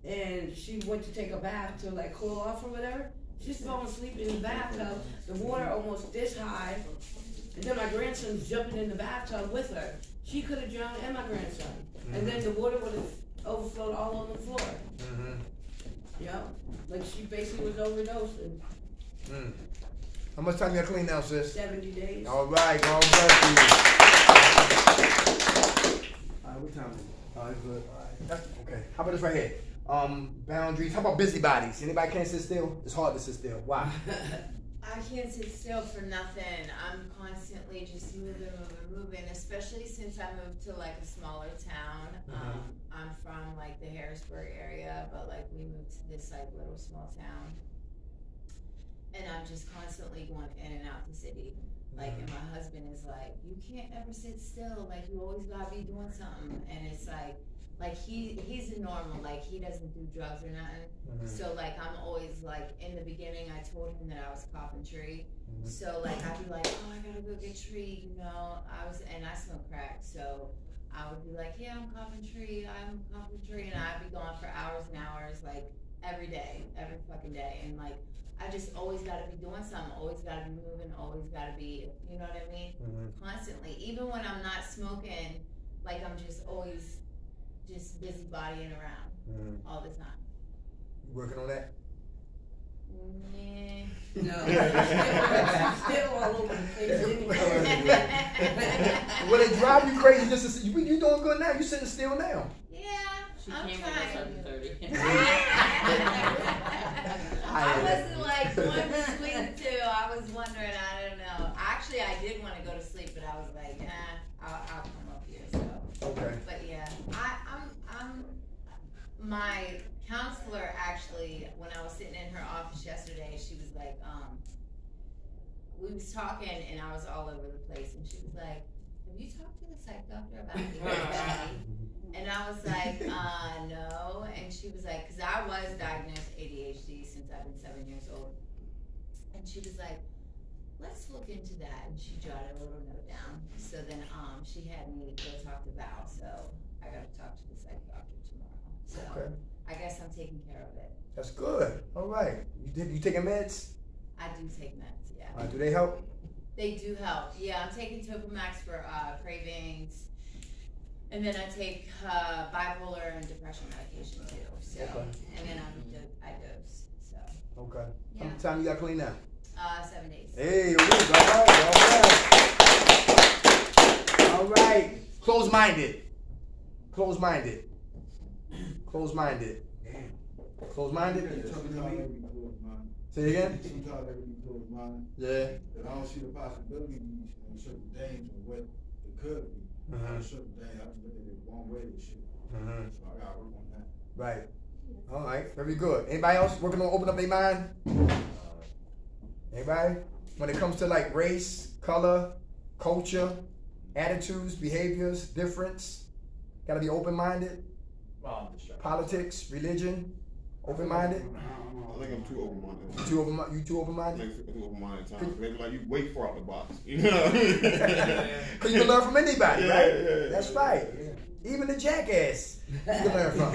and she went to take a bath to like cool off or whatever. She's falling asleep in the bathtub, the water almost this high, and then my grandson's jumping in the bathtub with her. She could have drowned and my grandson, and then the water would have overflowed all on the floor. Like she basically was overdosing. How much time you got clean now, sis? 70 days. All right, God bless you. All right, what time is it? All right, good. All right. That's, okay. How about this right here? Boundaries. How about busybodies? Anybody can't sit still? It's hard to sit still. Why? I can't sit still for nothing. I'm constantly just moving, especially since I moved to like a smaller town. I'm from like the Harrisburg area, but like we moved to this like little small town. And I'm just constantly going in and out the city. Like, and my husband is like, you can't ever sit still. Like, you always gotta be doing something. And it's like he's a normal, like he doesn't do drugs or nothing. So like I'm always like, in the beginning I told him that I was coughing tree. So like I'd be like, oh, I gotta go get tree, you know. And I smoke crack, so I would be like, yeah, I'm coughing tree, and I'd be gone for hours and hours, like every day, every fucking day. And like I just always gotta be doing something, always gotta be moving, always gotta be, you know what I mean? Constantly. Even when I'm not smoking, like I'm just always just busybodying around all the time. You working on that? Yeah. No. Still all over the place anyway. Will it drive you crazy just to see you doing good now? You sitting still now. Yeah, She I'm came trying. with 7:30. I wasn't like going between the two. I was wondering, I don't know. Actually, I did want to go to sleep, but I was like, I'll come up here. So. Okay. But yeah, I'm my counselor actually, when I was sitting in her office yesterday, she was like, we was talking and I was all over the place, and she was like, have you talked to the psych doctor about ADHD? And I was like, no. And she was like, because I was diagnosed ADHD since I've been 7 years old. And she was like, let's look into that. And she jotted a little note down. So then she had me go talk to Val. So I got to talk to the psych doctor tomorrow. So I guess I'm taking care of it. That's good. All right. You taking meds? I do take meds, yeah. Do they help? They do help. Yeah, I'm taking Topamax for cravings. And then I take bipolar and depression medication too. So, and then I dose. So. Okay. Yeah. How much time you got clean now? 7 days. Hey, all right. All right. Close-minded. Close-minded. Close-minded. Close-minded? Say it again? Sometimes they can be closed-minded. Yeah. And I don't see the possibilities and certain things of what it could be. Certain things, I just look at it one way and shit. So I gotta work on that. Right. All right. Very good. Anybody else working on open up their mind? Anybody? When it comes to like race, color, culture, attitudes, behaviors, difference, gotta be open-minded. Well, I'm distracted. Politics, religion, open-minded. I think I'm too open-minded. You too open-minded? I think I'm too open-minded at times. They be like, you way far out the box. You know what I mean? Because you can learn from anybody, right? Yeah. That's right. Even the jackass you can learn from.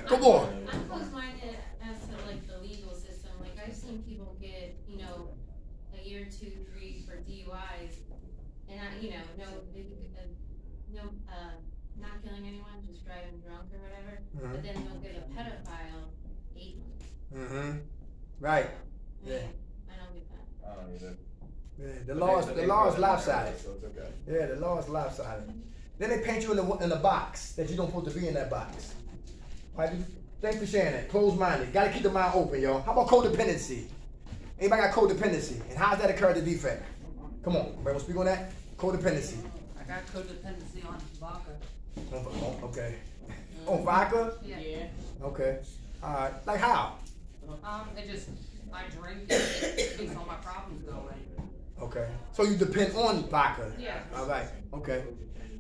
Come on. I'm close-minded as to like the legal system. Like I've seen people get, you know, a year, 2, 3 for DUIs, and not killing anyone, just driving drunk or whatever. But then they'll get a pedophile 8 months. Right. Yeah. I don't get that. I don't either. Yeah, the law is lopsided. So it's okay. Yeah, the law is lopsided. Then they paint you in a box that you don't supposed to be in that box. All right, thanks for sharing that. Close-minded. Got to keep the mind open, y'all. How about codependency? Anybody got codependency? And how does that occur to defect? Come on, everybody want to speak on that? Codependency. I got codependency on vodka. Okay. On vodka? Yeah. Okay. Alright. Like how? I drink it makes all my problems go away. Okay. So you depend on vodka? Yeah. Alright. Okay.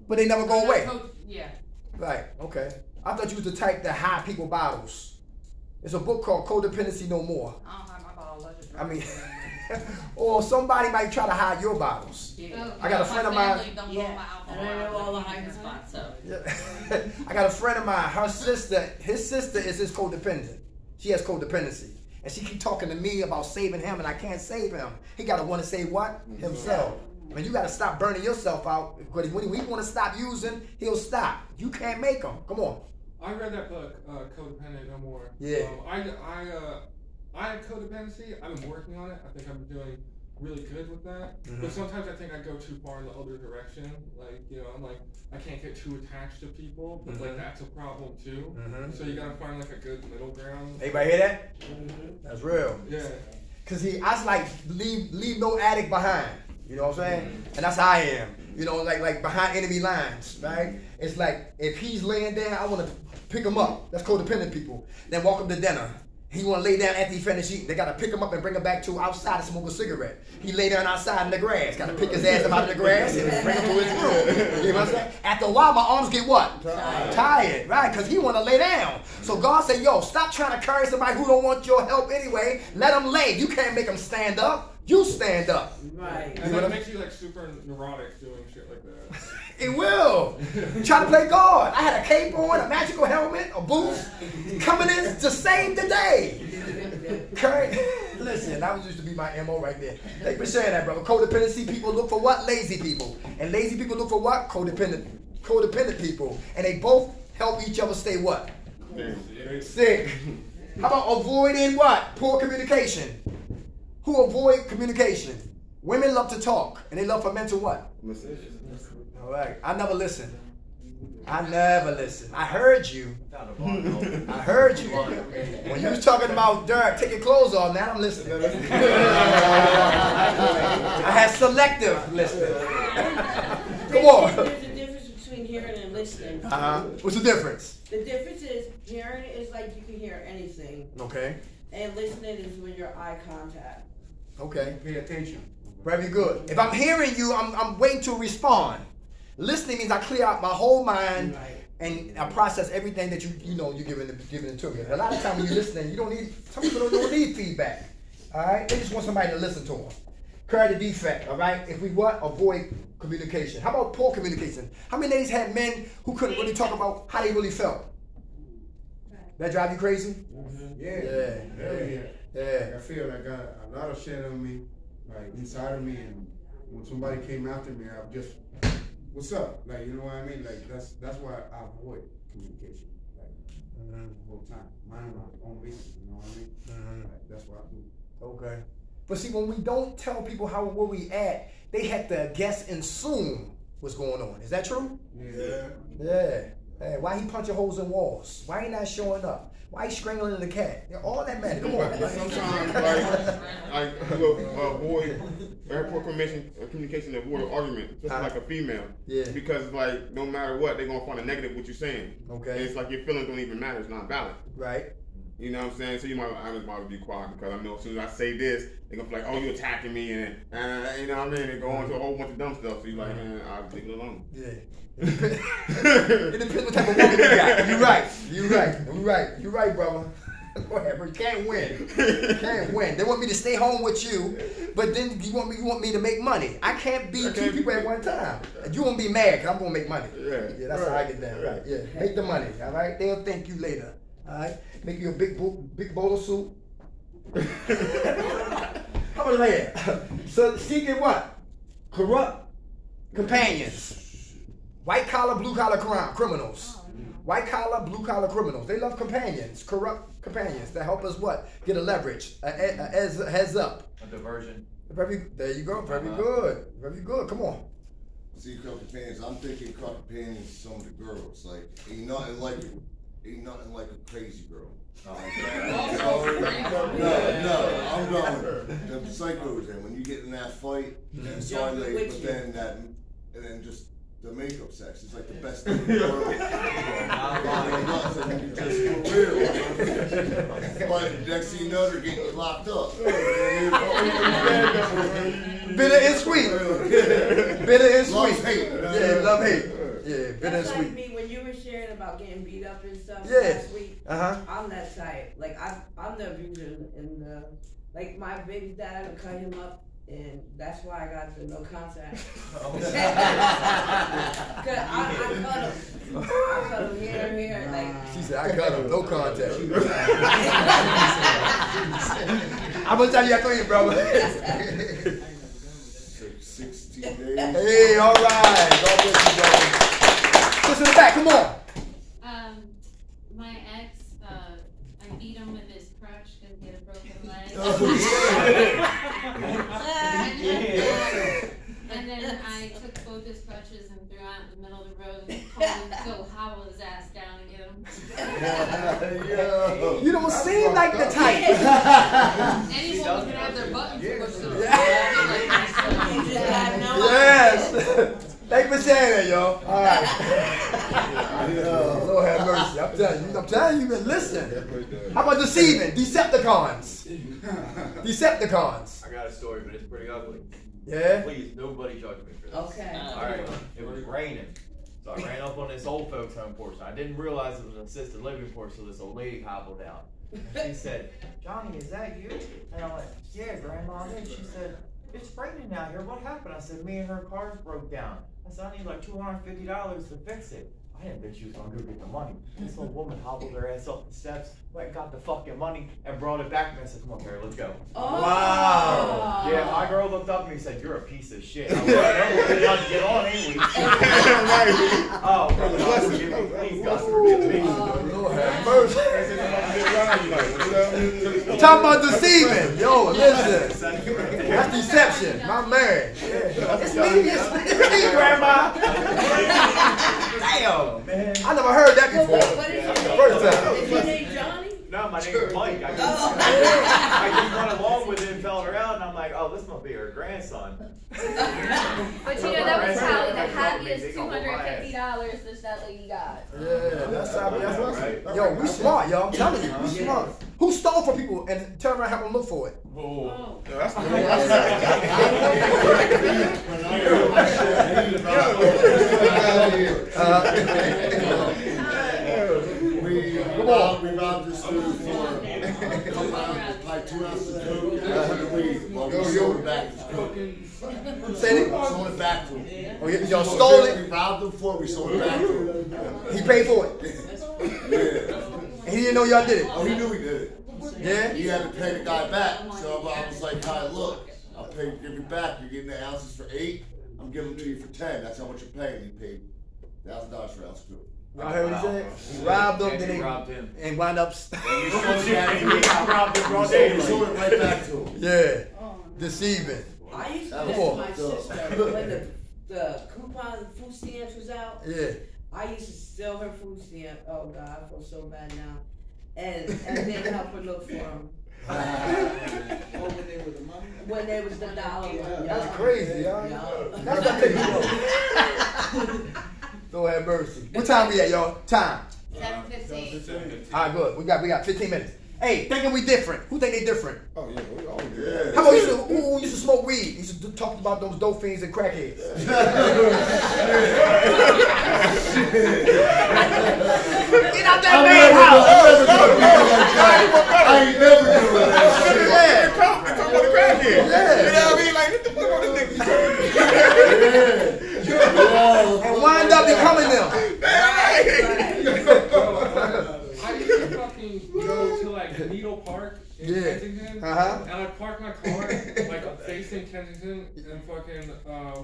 But they never go away? Yeah. Right. Okay. I thought you was the type that hide people bottles. There's a book called Codependency No More. I don't have my bottle. I mean, or somebody might try to hide your bottles. Yeah. I got a friend of mine. And I know all the hiding spots, so. Yeah. I got a friend of mine. His sister is his codependent. She has codependency. And she keep talking to me about saving him, and I can't save him. He got to want to save what? Himself. I mean, you got to stop burning yourself out. Because when he want to stop using, he'll stop. You can't make him. Come on. I read that book, Codependent No More. Yeah. I have codependency. I've been working on it. I think I'm doing really good with that. Mm-hmm. But sometimes I think I go too far in the other direction. Like, you know, I'm like, I can't get too attached to people, but like that's a problem too. Mm-hmm. So you gotta find like a good middle ground. Everybody hear that? That's real. Yeah. Cause I was like, leave no addict behind. You know what I'm saying? And that's how I am. You know, like behind enemy lines, right? It's like if he's laying down, I want to pick him up. That's codependent people. Then walk him to dinner. He want to lay down after he finished eating. They got to pick him up and bring him back to outside to smoke a cigarette. He lay down outside in the grass. Got to pick his ass up out of the grass and bring him to his room. You know what I'm saying? After a while, my arms get what? Tired, right? Because he want to lay down. So God said, yo, stop trying to carry somebody who don't want your help anyway. Let him lay. You can't make him stand up. You stand up. Right. And that makes you like super neurotic doing shit like that. It will. Try to play God. I had a cape on, a magical helmet, a boots, coming in to save the day. Listen, that was used to be my MO right there. Thank you for sharing that, brother. Codependency people look for what? Lazy people. And lazy people look for what? Codependent people. And they both help each other stay what? Sick. How about avoiding what? Poor communication. Who avoid communication? Women love to talk, and they love for mental what? All right. I never listen. I never listen. I heard you. I heard you. When you was talking about Dirk, take your clothes off, now I'm listening. I had selective listening. Come on. There's a difference between hearing and listening. What's the difference? The difference is hearing is like you can hear anything. Okay. And listening is when you're eye contact. Okay. Pay attention. Very good. If I'm hearing you, I'm waiting to respond. Listening means I clear out my whole mind and I process everything that you know you're giving it to me. A lot of times when you're listening, you don't need. Some people don't need feedback. All right, they just want somebody to listen to them. Carry the defect. All right. If we avoid communication. How about poor communication? How many ladies had men who couldn't really talk about how they really felt? That drive you crazy? Yeah. I feel like I got a lot of shit on me, like inside of me, and when somebody came after me, I just, what's up? Like, you know what I mean? Like that's why I avoid communication, like the whole time. Mind my own business, you know what I mean? Like, that's what I do. Okay. But see, when we don't tell people where we at, they have to guess and assume what's going on. Is that true? Yeah. Hey, why he punching holes in walls? Why he not showing up? Why he strangling the cat? All that matter. Come on. Sometimes, like avoid airport communication, avoid argument, just like a female. Yeah. Because like no matter what, they're gonna find a negative what you're saying. Okay. And it's like your feelings don't even matter. It's not valid. Right. You know what I'm saying? So I just want to be quiet because I know as soon as I say this, they're gonna be like, "Oh, you attacking me," and you know what I mean? They go into a whole bunch of dumb stuff. So you're like, "Man, I'll leave it alone." Yeah. It depends what type of woman you got. You're right, brother. Go ahead, bro. You can't win. You can't win. They want me to stay home with you, but then you want me to make money. I can't be two people at one time. You won't be mad because I'm gonna make money. Yeah, that's how I get down. Right. Yeah, make the money. All right. They'll thank you later. All right. Make you a big bowl of soup. How about that? So seeking what? Corrupt companions. White collar, blue collar criminals. White collar, blue collar criminals. They love companions, corrupt companions that help us what? Get a leverage, a heads up. A diversion. There you go. Very good. Very good. Come on. See, companions. I'm thinking companions. Some of the girls like ain't nothing like a crazy girl. No, I'm going the psychos, and when you get in that fight, and sorry, but then just the makeup sex. It's like the best thing in the world. Just for real. But next thing you know, they're getting you locked up. Bitter and sweet. Bitter and sweet. Love, hate. Yeah, love, hate. Yeah, bitter and That's sweet. like me when you were sharing about getting beat up and stuff Yeah. last week. I'm that type. Like I'm the abuser in the like my baby dad would cut him up, and that's why I got the no contact. Cause I cut him. I cut him here, like. She said, I cut him, no contact. How much time you got clean, brother? 16 days. Hey, all right. God bless you, brother. Listen to the back, come on. My ex, I beat him with his crutch because he had a broken leg. And then I took both his crutches and threw out in the middle of the road and told him to go hobble his ass down and get him. You don't seem like the type. Any woman can have their buttons pushed up. Yes. Thank you for saying that, y'all. All right. Lord have mercy. I'm telling you, man, listen. How about deceiving? Decepticons. Decepticons. I got a story, but it's pretty ugly. Yeah? Please, nobody judge me for this. Okay. Alright, it was raining. So I ran up on this old folks' home porch. I didn't realize it was an assisted living porch, so this old lady hobbled out. And she said, Johnny, is that you? And I went, yeah, Grandma, it is. She said, it's raining out here. What happened? I said, me and her cars broke down. I said, I need like $250 to fix it. I didn't think she was gonna go get the money. This old woman hobbled her ass up the steps, went and got the fucking money, and brought it back to me. I said, come on, Carrie, let's go. Oh. Wow. Yeah, my girl looked up at me and said, you're a piece of shit. I'm like, I know we're not to get on, ain't we? Oh, God forgive me. Please, God forgive me. Lord have mercy. Talk about deceiving. Yo, listen. That's deception. My man. It's me, Grandma. Damn, man. I never heard that before. What is your name? First time. Is your name Johnny? No, my name's Mike. I just went along with it and felt her out, and I'm like, oh, this must be her grandson. But you know, that was probably the happiest $250 that lady got. Yeah, that's how right. Yo, we smart, y'all. I'm telling you, we smart. Who stole from people and turn around and have them look for it? Oh. That's We robbed this dude for like 2 ounces of coke and weed. Well, we sold it back to coke. Say it. Sold it back to him. Oh, y'all stole it? We robbed him for it, we sold it back to him. He paid for it? Yeah. And he didn't know y'all did it? Oh, he knew he did it. Yeah? He had to pay the guy back. So I was like, hi, look, I'll give you back. You're getting the ounces for 8. I'm giving them to you for 10. That's how much you're paying. He paid $1,000 for ounce 2. Y'all heard what he said? He robbed him, then he robbed him. And wound up. You sold it right back to him. Yeah. Deceiving. I used to do this to my sister when the coupon food stamps was out. Yeah. I used to steal her food stamp. Oh God, I feel so bad now. And then help her look for them. When they were the money? When they was the dollar one. That's crazy, y'all. That's what they do. Lord have mercy. What time we at, y'all? Time. 7:15. All right, good. We got 15 minutes. Hey, thinking we different. Who think they different? Oh yeah, we all do. How about who used to smoke weed? Used to talk about those dope fiends and crackheads. Get out that man's house. I ain't never doing that. Talk about the crackhead. Yeah. You know what I mean? Like, what the fuck on this nigga? And wind up becoming them. I used to fucking go to like Needle Park in Kensington, and I'd park my car like facing Kensington and fucking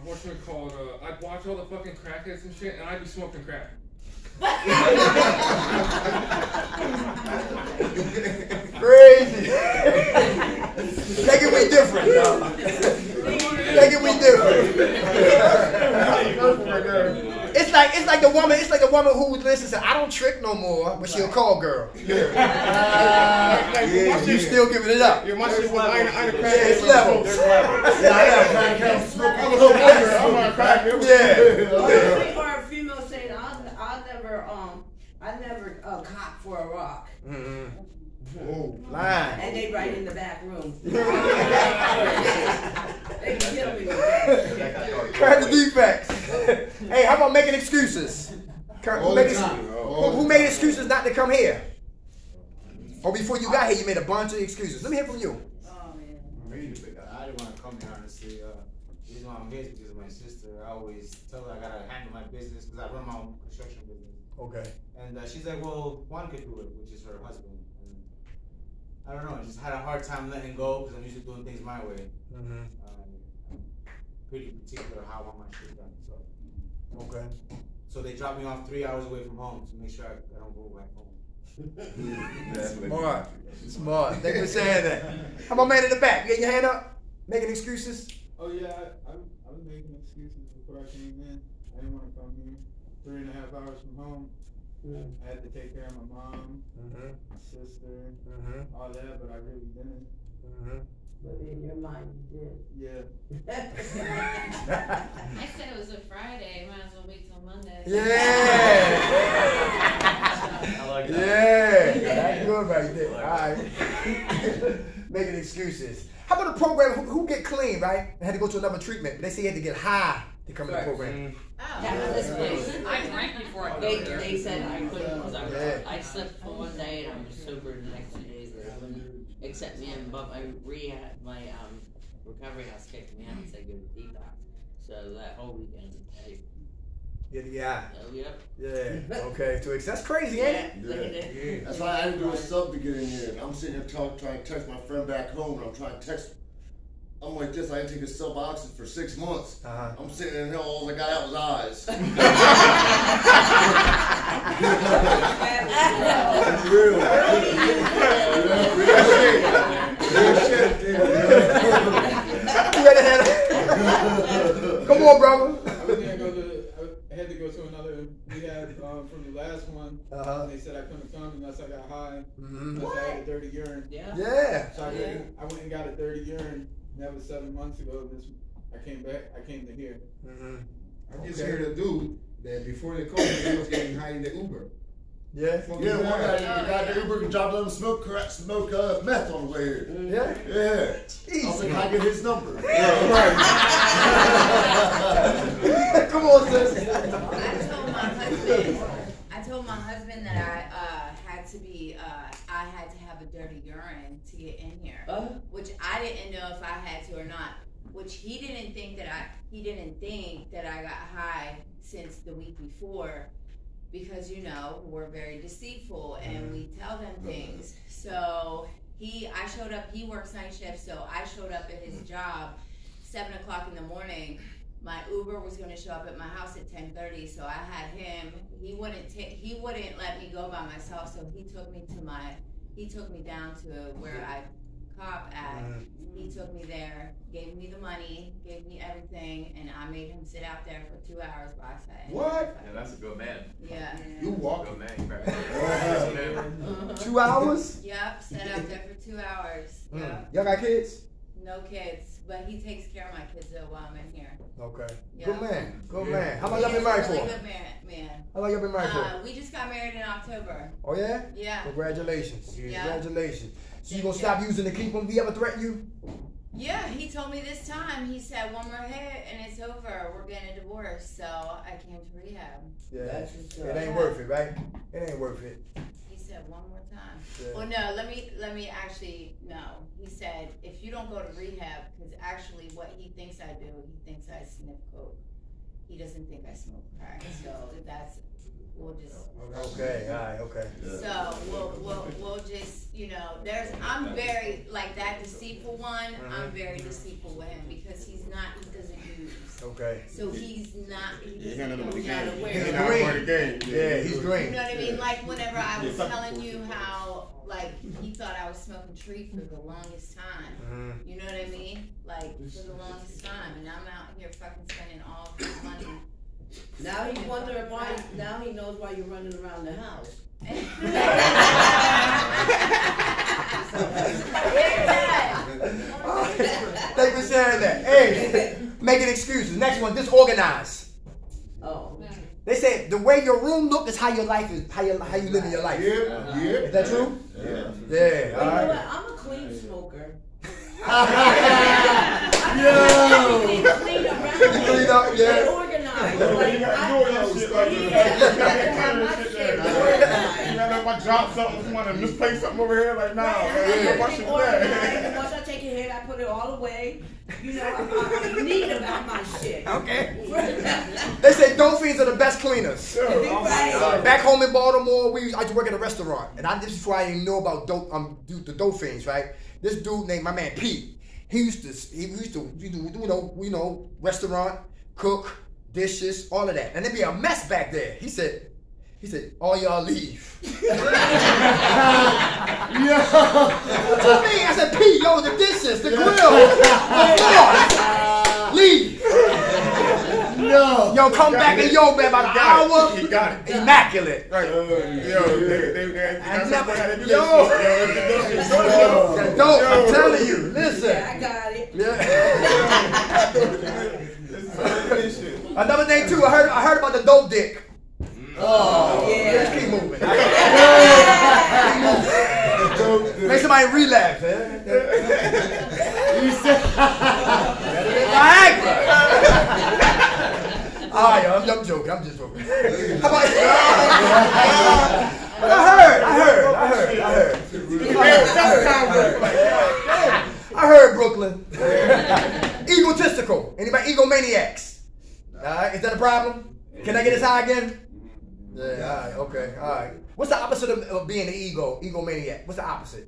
whatchamacallit, I'd watch all the fucking crackheads and shit, and I'd be smoking crack. Crazy. Thinking we different, y'all. Thinking we different. It's like the woman who listens and I don't trick no more, but she'll call girl. Yeah. You still giving it up. Yeah, my shit was I ain't a crackhead. Yeah, it's levels. Yeah, I got a crackhead smoking. Or a female saying, I never cop for a rock. Oh, line. And they right in the back room. They can kill me with that. Current the defects. Hey, how about making excuses? Who made excuses not to come here? Or before you got here, you made a bunch of excuses. Let me hear from you. I didn't want to come here, honestly. The reason why I'm here is because of my sister. I always tell her I gotta handle my business because I run my own construction business. Okay. And she's like, well, Juan could do it, which is her husband. And I don't know, I just had a hard time letting go because I'm used to doing things my way. I'm pretty particular how I want my shit done. So. Okay. So they dropped me off 3 hours away from home to make sure I don't go back home. Smart. Thank you for saying that. How about man in the back? You getting your hand up? Making excuses? Oh yeah, I was making excuses before I came in. I didn't want to come here. 3.5 hours from home. I had to take care of my mom, my sister, all that, but I really didn't. But in your mind, you did. Yeah. I said it was a Friday. Might as well wait till Monday. Yeah. I like that. Yeah. That's good right there. All right. Making excuses. How about the program? Who get clean, right? And had to go to another treatment. They say you had to get high to come to the program. This place. I drank before I came here. They said I couldn't because I slept for one day and I was sober the next 2 days. They wouldn't accept me in, but my recovery house kicked me out and said go to detox. So that whole weekend, Yeah. Oh, yep. Yeah. Okay. That's crazy, ain't it? Yeah. That's why I had to do a sub to get in here. I'm sitting here trying to text my friend back home, and I'm trying to text. I'm like this. I didn't take a suboxone for 6 months. I'm sitting in here. All I got out was eyes. Real shit. Come on, brother. I had to go to another rehab from the last one. And they said I couldn't come unless I got high. Unless I had a dirty urine. Yeah. So I went and got a dirty urine. And that was 7 months ago. I came back. I came to here. I just heard a dude that before the COVID he was getting high in the Uber. Yeah. Yeah, one guy, the guy at the Uber can drop them smoke meth on the way here. Yeah. Easy. I was like, I get his number. Come on, sis. I told my husband that I had to have a dirty urine to get in here, which I didn't know if I had to or not. Which he didn't think that I got high since the week before, because we're very deceitful and we tell them things. So I showed up. He works night shift, so I showed up at his job 7 o'clock in the morning. My Uber was going to show up at my house at 10:30, so I had him. He wouldn't let me go by myself, so he took me down to where I cop at. He took me there, gave me the money, gave me everything, and I made him sit out there for 2 hours by side. What? Yeah, that's a good man. Yeah. You walk. Good man. 2 hours? Yep, sat out there for 2 hours. Yep. Y'all got kids? No kids, but he takes care of my kids though while I'm in here. Okay. Yep. Good man. Good man. How long y'all been married for? Really good man. How long y'all been married for? We just got married in October. Oh yeah? Yeah. Congratulations. Yeah. Congratulations. So you gonna stop using the keep them? He ever threaten you? Yeah, he told me this time. He said, one more hit and it's over. We're getting a divorce. So I came to rehab. Yeah. It ain't worth it, right? It ain't worth it. He said one more time. Yeah. Well, no, let me actually, no. He said, if you don't go to rehab, because actually what he thinks I do, he thinks I sniff coke. He doesn't think I smoke crack. So we'll just. Okay, alright, okay. So we'll just, I'm very, like that deceitful one, I'm very deceitful with him because he doesn't use. Okay. So he doesn't know how to He's wear. Yeah, he's green. You know what I mean? Like whenever I was telling you how, like, he thought I was smoking tree for the longest time. You know what I mean? Like, for the longest time. And I'm out here fucking spending all this money. Now he's wondering why. Now he knows why you're running around the house. Thank you for sharing that. Hey, making excuses. Next one, disorganized. Oh. They say the way your room look is how your life is, how you live in your life. Yeah, yeah. Is that true? Yeah. Yeah. Well, All you know right. what? I'm a clean smoker. Yo. Everything clean around me. Clean up, yeah. And organized. Like, You got to do all that shit like yeah, that. I got to have my shit organized. You got to let my drop something, someone and misplace something over here. Like, nah, Right, I man. have Why everything should organized. that? Once I take a hit, I put it all away. You know, I'm neat about my shit. Okay. They say dolphins are the best cleaners. Right. Back home in Baltimore, I used to work at a restaurant, and this is why I didn't know about the dolphins, right? This dude named my man Pete. He used to you know, restaurant, cook, dishes, all of that, and there'd be a mess back there. He said, all y'all leave. What you mean? I said, Pete, yo, the dishes, the grill, the floor. Leave. No. Yo, come back in your bed about an hour. He got it. Immaculate. Right. Yo, dope, I'm telling you. Listen. Yeah, I got it. Yeah. Another thing too, I heard about the dope dick. Oh, yeah. Let's keep moving. Make somebody relapse, man. You said Viagra. Alright, I'm joking. I'm just joking. How about but I heard Brooklyn. Egotistical. Anybody egomaniacs? Alright, is that a problem? Can I get his eye again? Yeah, alright, okay, alright. What's the opposite of being an egomaniac? What's the opposite?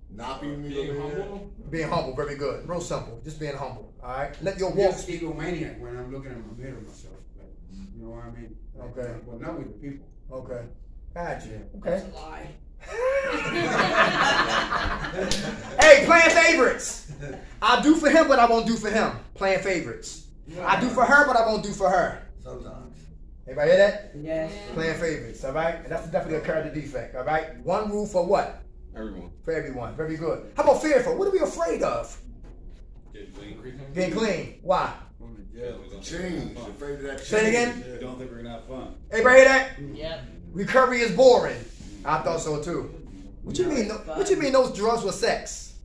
Not being humble. Being humble, very good. Real simple. Just being humble. Alright? Let your I'm walk just egomaniac when I'm looking at my mirror myself. Like, you know what I mean? Like, Okay. Well, not with the people. Okay. Gotcha. Okay. That's a lie. Hey, playing favorites. I'll do for him what I won't do for him. Playing favorites. I do for her what I won't do for her. Sometimes. Everybody hear that? Yes. Playing favorites, all right? And that's definitely a character defect, all right? One rule for what? Everyone. For everyone. Very good. How about fearful? What are we afraid of? Getting clean. Why? Change. Afraid of that change. Say it again. You don't think we're gonna have fun? Everybody hear that? Yep. Recovery is boring. I thought so too. What you mean? What you mean those drugs were sex?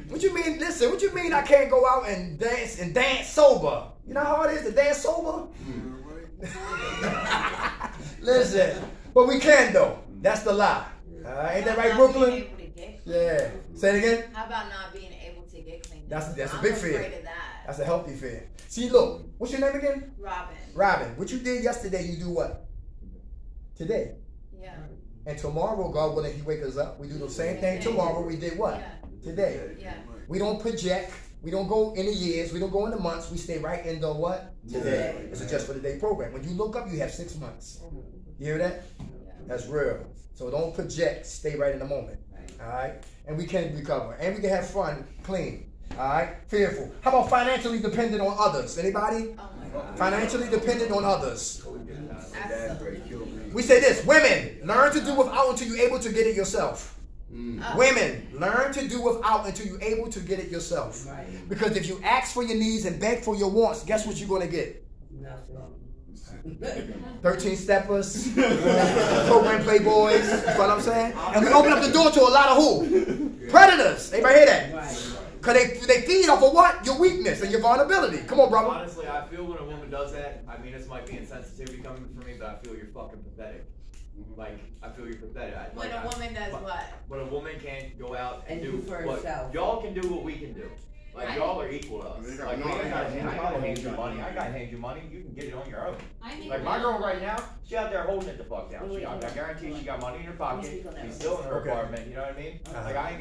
What you mean? Listen. What you mean I can't go out and dance sober? You know how it is to dance sober? Listen, but we can though. That's the lie. Ain't that right, Brooklyn? Yeah. Say it again. How about not being able to get clean? That's a I'm big fear. afraid of that. That's a healthy fear. See, look. What's your name again? Robin. Robin. What you did yesterday, you do what? Today. Yeah. And tomorrow, God willing, He wake us up. We do the same thing tomorrow. We did what? Yeah. Today. Yeah. We don't project. We don't go in the years. We don't go in the months. We stay right in the what? Today. It's a Just for the Day program. When you look up, you have 6 months. You hear that? That's real. So don't project. Stay right in the moment. All right? And we can recover. And we can have fun, clean. All right? Fearful. How about financially dependent on others? Anybody? Oh my God. Financially dependent on others. Absolutely. We say this. Women, learn to do without until you're able to get it yourself. Women, learn to do without until you're able to get it yourself. Right. Because if you ask for your needs and beg for your wants, guess what you're going to get? Nothing. 13 steppers, program playboys, you know what I'm saying? And we open up the door to a lot of who? Predators. Everybody hear that? Right. Because they feed off of what? Your weakness and your vulnerability. Come on, brother. Honestly, I feel when a woman does that, I mean, this might be insensitivity coming from me, but I feel you're fucking pathetic. Like, I feel you're pathetic. When a woman does what? When a woman can't go out and do for what herself. y'all can do what we can do. Like, y'all are equal to us. Like, I gotta hand you money. I gotta hand you money. You can get it on your own. Like, my girl right now, she out there holding it the fuck down. I guarantee she got money in her pocket. She's still in her apartment. You know what I mean? Like, I ain't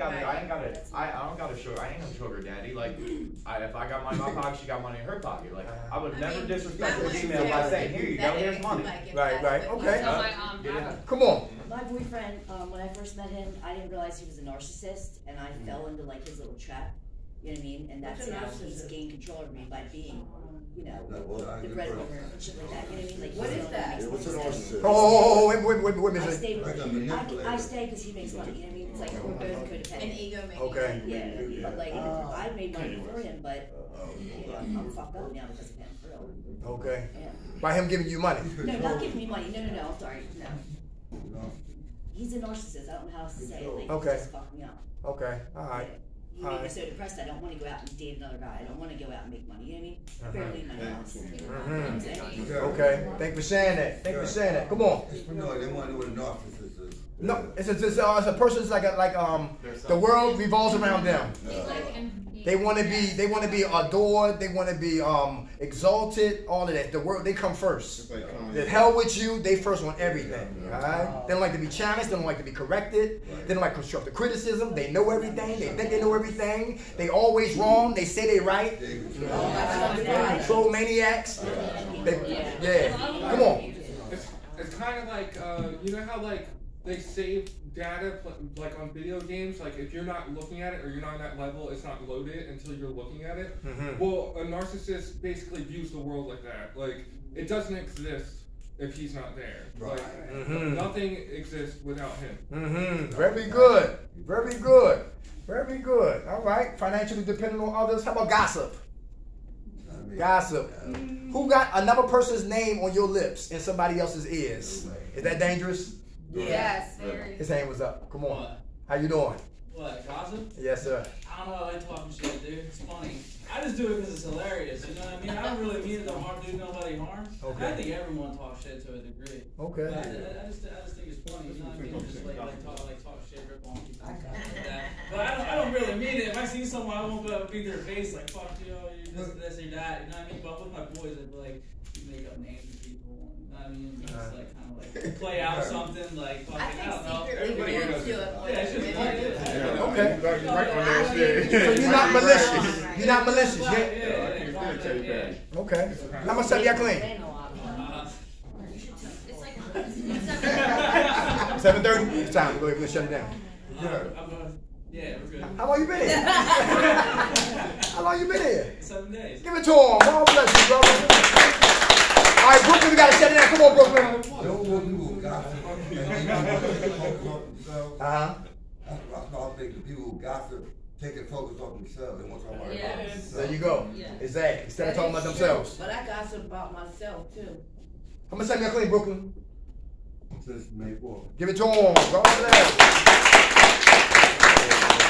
no sugar daddy. Like, if I got money in my pocket, she got money in her pocket. Like, I would never disrespect a female by saying, here you go, here's money. Right. Okay. Come on. My boyfriend, when I first met him, I didn't realize he was a narcissist, and I fell into like his little trap. You know what I mean? And that's how he's gained control of me by being, you know, the breadwinner and shit like that. You know what I mean? Like, what is that? What's a narcissist? Oh, wait a minute. I stay because he makes money. You know what I mean? It's like we're both codependent. An egomaniac. Okay. Yeah, but like I made money for him, but you know, I'm fucked up now because of him. For real. Okay. Yeah. By him giving you money. No, not giving me money. No. I'm sorry. No. He's a narcissist. I don't know how else to say it. Like, Okay. He just fucked me up. Okay. All right. Yeah. He made me so depressed I don't want to go out and date another guy. I don't want to go out and make money. You know what I mean? I barely leave my house. Okay. Thank you for saying that. Thank you for saying that. Come on. No, they want to know what a narcissist is. No, it's a person. It's like the world revolves around them. They want to be adored. They want to be exalted. All of that. The world, they come first. The hell with you. They first want everything. All right. They don't like to be challenged. They don't like to be corrected. They don't like constructive criticism. They know everything. They think they know everything. They always wrong. They say they right. Control maniacs. Yeah. Come on. It's kind of like you know how like they save data like on video games, like if you're not looking at it or you're not on that level, it's not loaded until you're looking at it. Well, a narcissist basically views the world like that. Like it doesn't exist if he's not there. Like nothing exists without him. Very good. Very good. Very good. All right. Financially dependent on others. How about gossip? Gossip. Who got another person's name on your lips and somebody else's ears? Is that dangerous? Yes, very. His hand was up. Come on. What? How you doing? What, gossip? Yes, sir. I don't know, I like talking shit, dude. It's funny. I just do it because it's hilarious, you know what I mean? I don't really mean it to do nobody harm. Okay. I think everyone talks shit to a degree. Okay. But I just think it's funny, you know what I mean? Just like talk shit, rip on people. Like that. But I don't really mean it. If I see someone, I won't beat their face like, fuck you, you're this or that, you know what I mean? But with my boys, I'd be like, you make up names of people, you know what I mean? Just like kind of like play out something like fucking, I don't know. Everybody here does it. Yeah, it's just like it. Okay. So you're not malicious. You're not malicious, yeah? Okay. How much stuff y'all clean? 7:30? It's time. Go ahead, we're gonna shut it down. Yeah, we're good. How long you been here? How long you been here? 7 days. Give it to him. God bless you, brother. All right, Brooklyn, we gotta shut it down. Come on, Brooklyn. Don't want people gossip. Uh-huh. That's why I think the people who gossip take a focus off themselves. They want to talk about themselves. There you go. Exactly. Instead of talking about themselves. But I gossip about myself too. How much time y'all clean, Brooklyn? Since May 4th. Give it to him. God bless.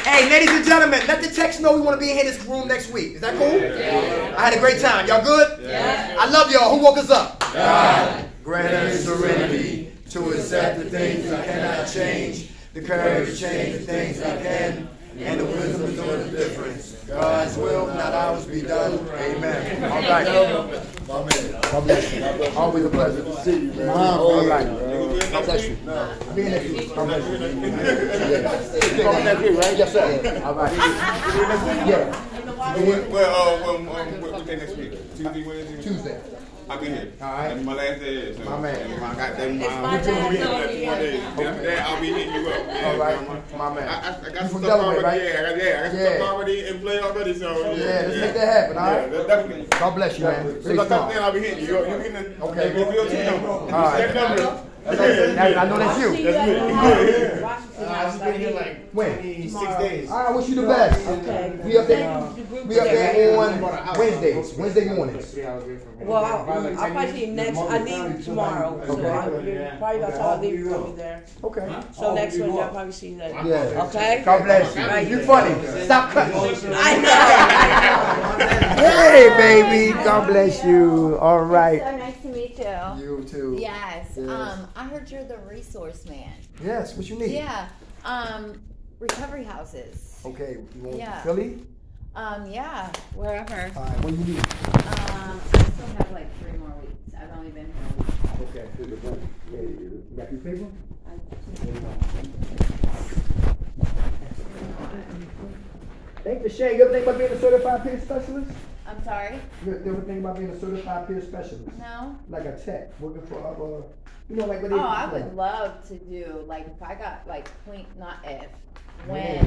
Hey, ladies and gentlemen, let the text know we want to be in here this room next week. Is that cool? Yeah. I had a great time. Y'all good? Yeah. I love y'all. Who woke us up? God. Grant us serenity to accept the things I cannot change, the courage to change the things I can, and the wisdom to know the difference. God's will, not ours, be done. Amen. All right. God bless you. Always a pleasure to see you, man. All right. God bless you. Be in next week. God bless you. You coming next week, right? Yes, sir. All right. Yeah. What day next week? Tuesday, Wednesday? Tuesday. I'll be here. All right. That's my last day. So My man. I got that. It's my last day. After that, I'll be hitting you up. Yeah, all right, my man. I got You some from stuff Delaware, already. right? Yeah, I got some stuff already in play already. So let's make that happen. All right. Yeah, definitely. God bless you, man. Because I thought then I'll be hitting you. You hitting it? Okay. All right. I know that's you. I've been here like when? 26 days. I wish you the best. Okay. We up there on Wednesdays, Wednesday mornings. Well, I'll probably see next. I leave tomorrow, so probably that's how I leave from there. Okay. So next Wednesday I'll probably see you then. Yeah. Okay. God bless you. Right. You funny. Stop cutting. I know. Hey, baby. God bless you. All right. So nice to meet you. You too. Yes. I heard you're the resource man. Yes. What you need? Yeah. Recovery houses. Okay. You want Philly? Yeah. Wherever. All right. What do you need? I still have like 3 more weeks. I've only been here a week. Okay. You got your paper? Thank you, Shay. You ever think about being a certified peer specialist? I'm sorry? You ever think about being a certified peer specialist? No. Like a tech, working for other, like what they Oh, I would love to do, like, if I got, like, when. Right.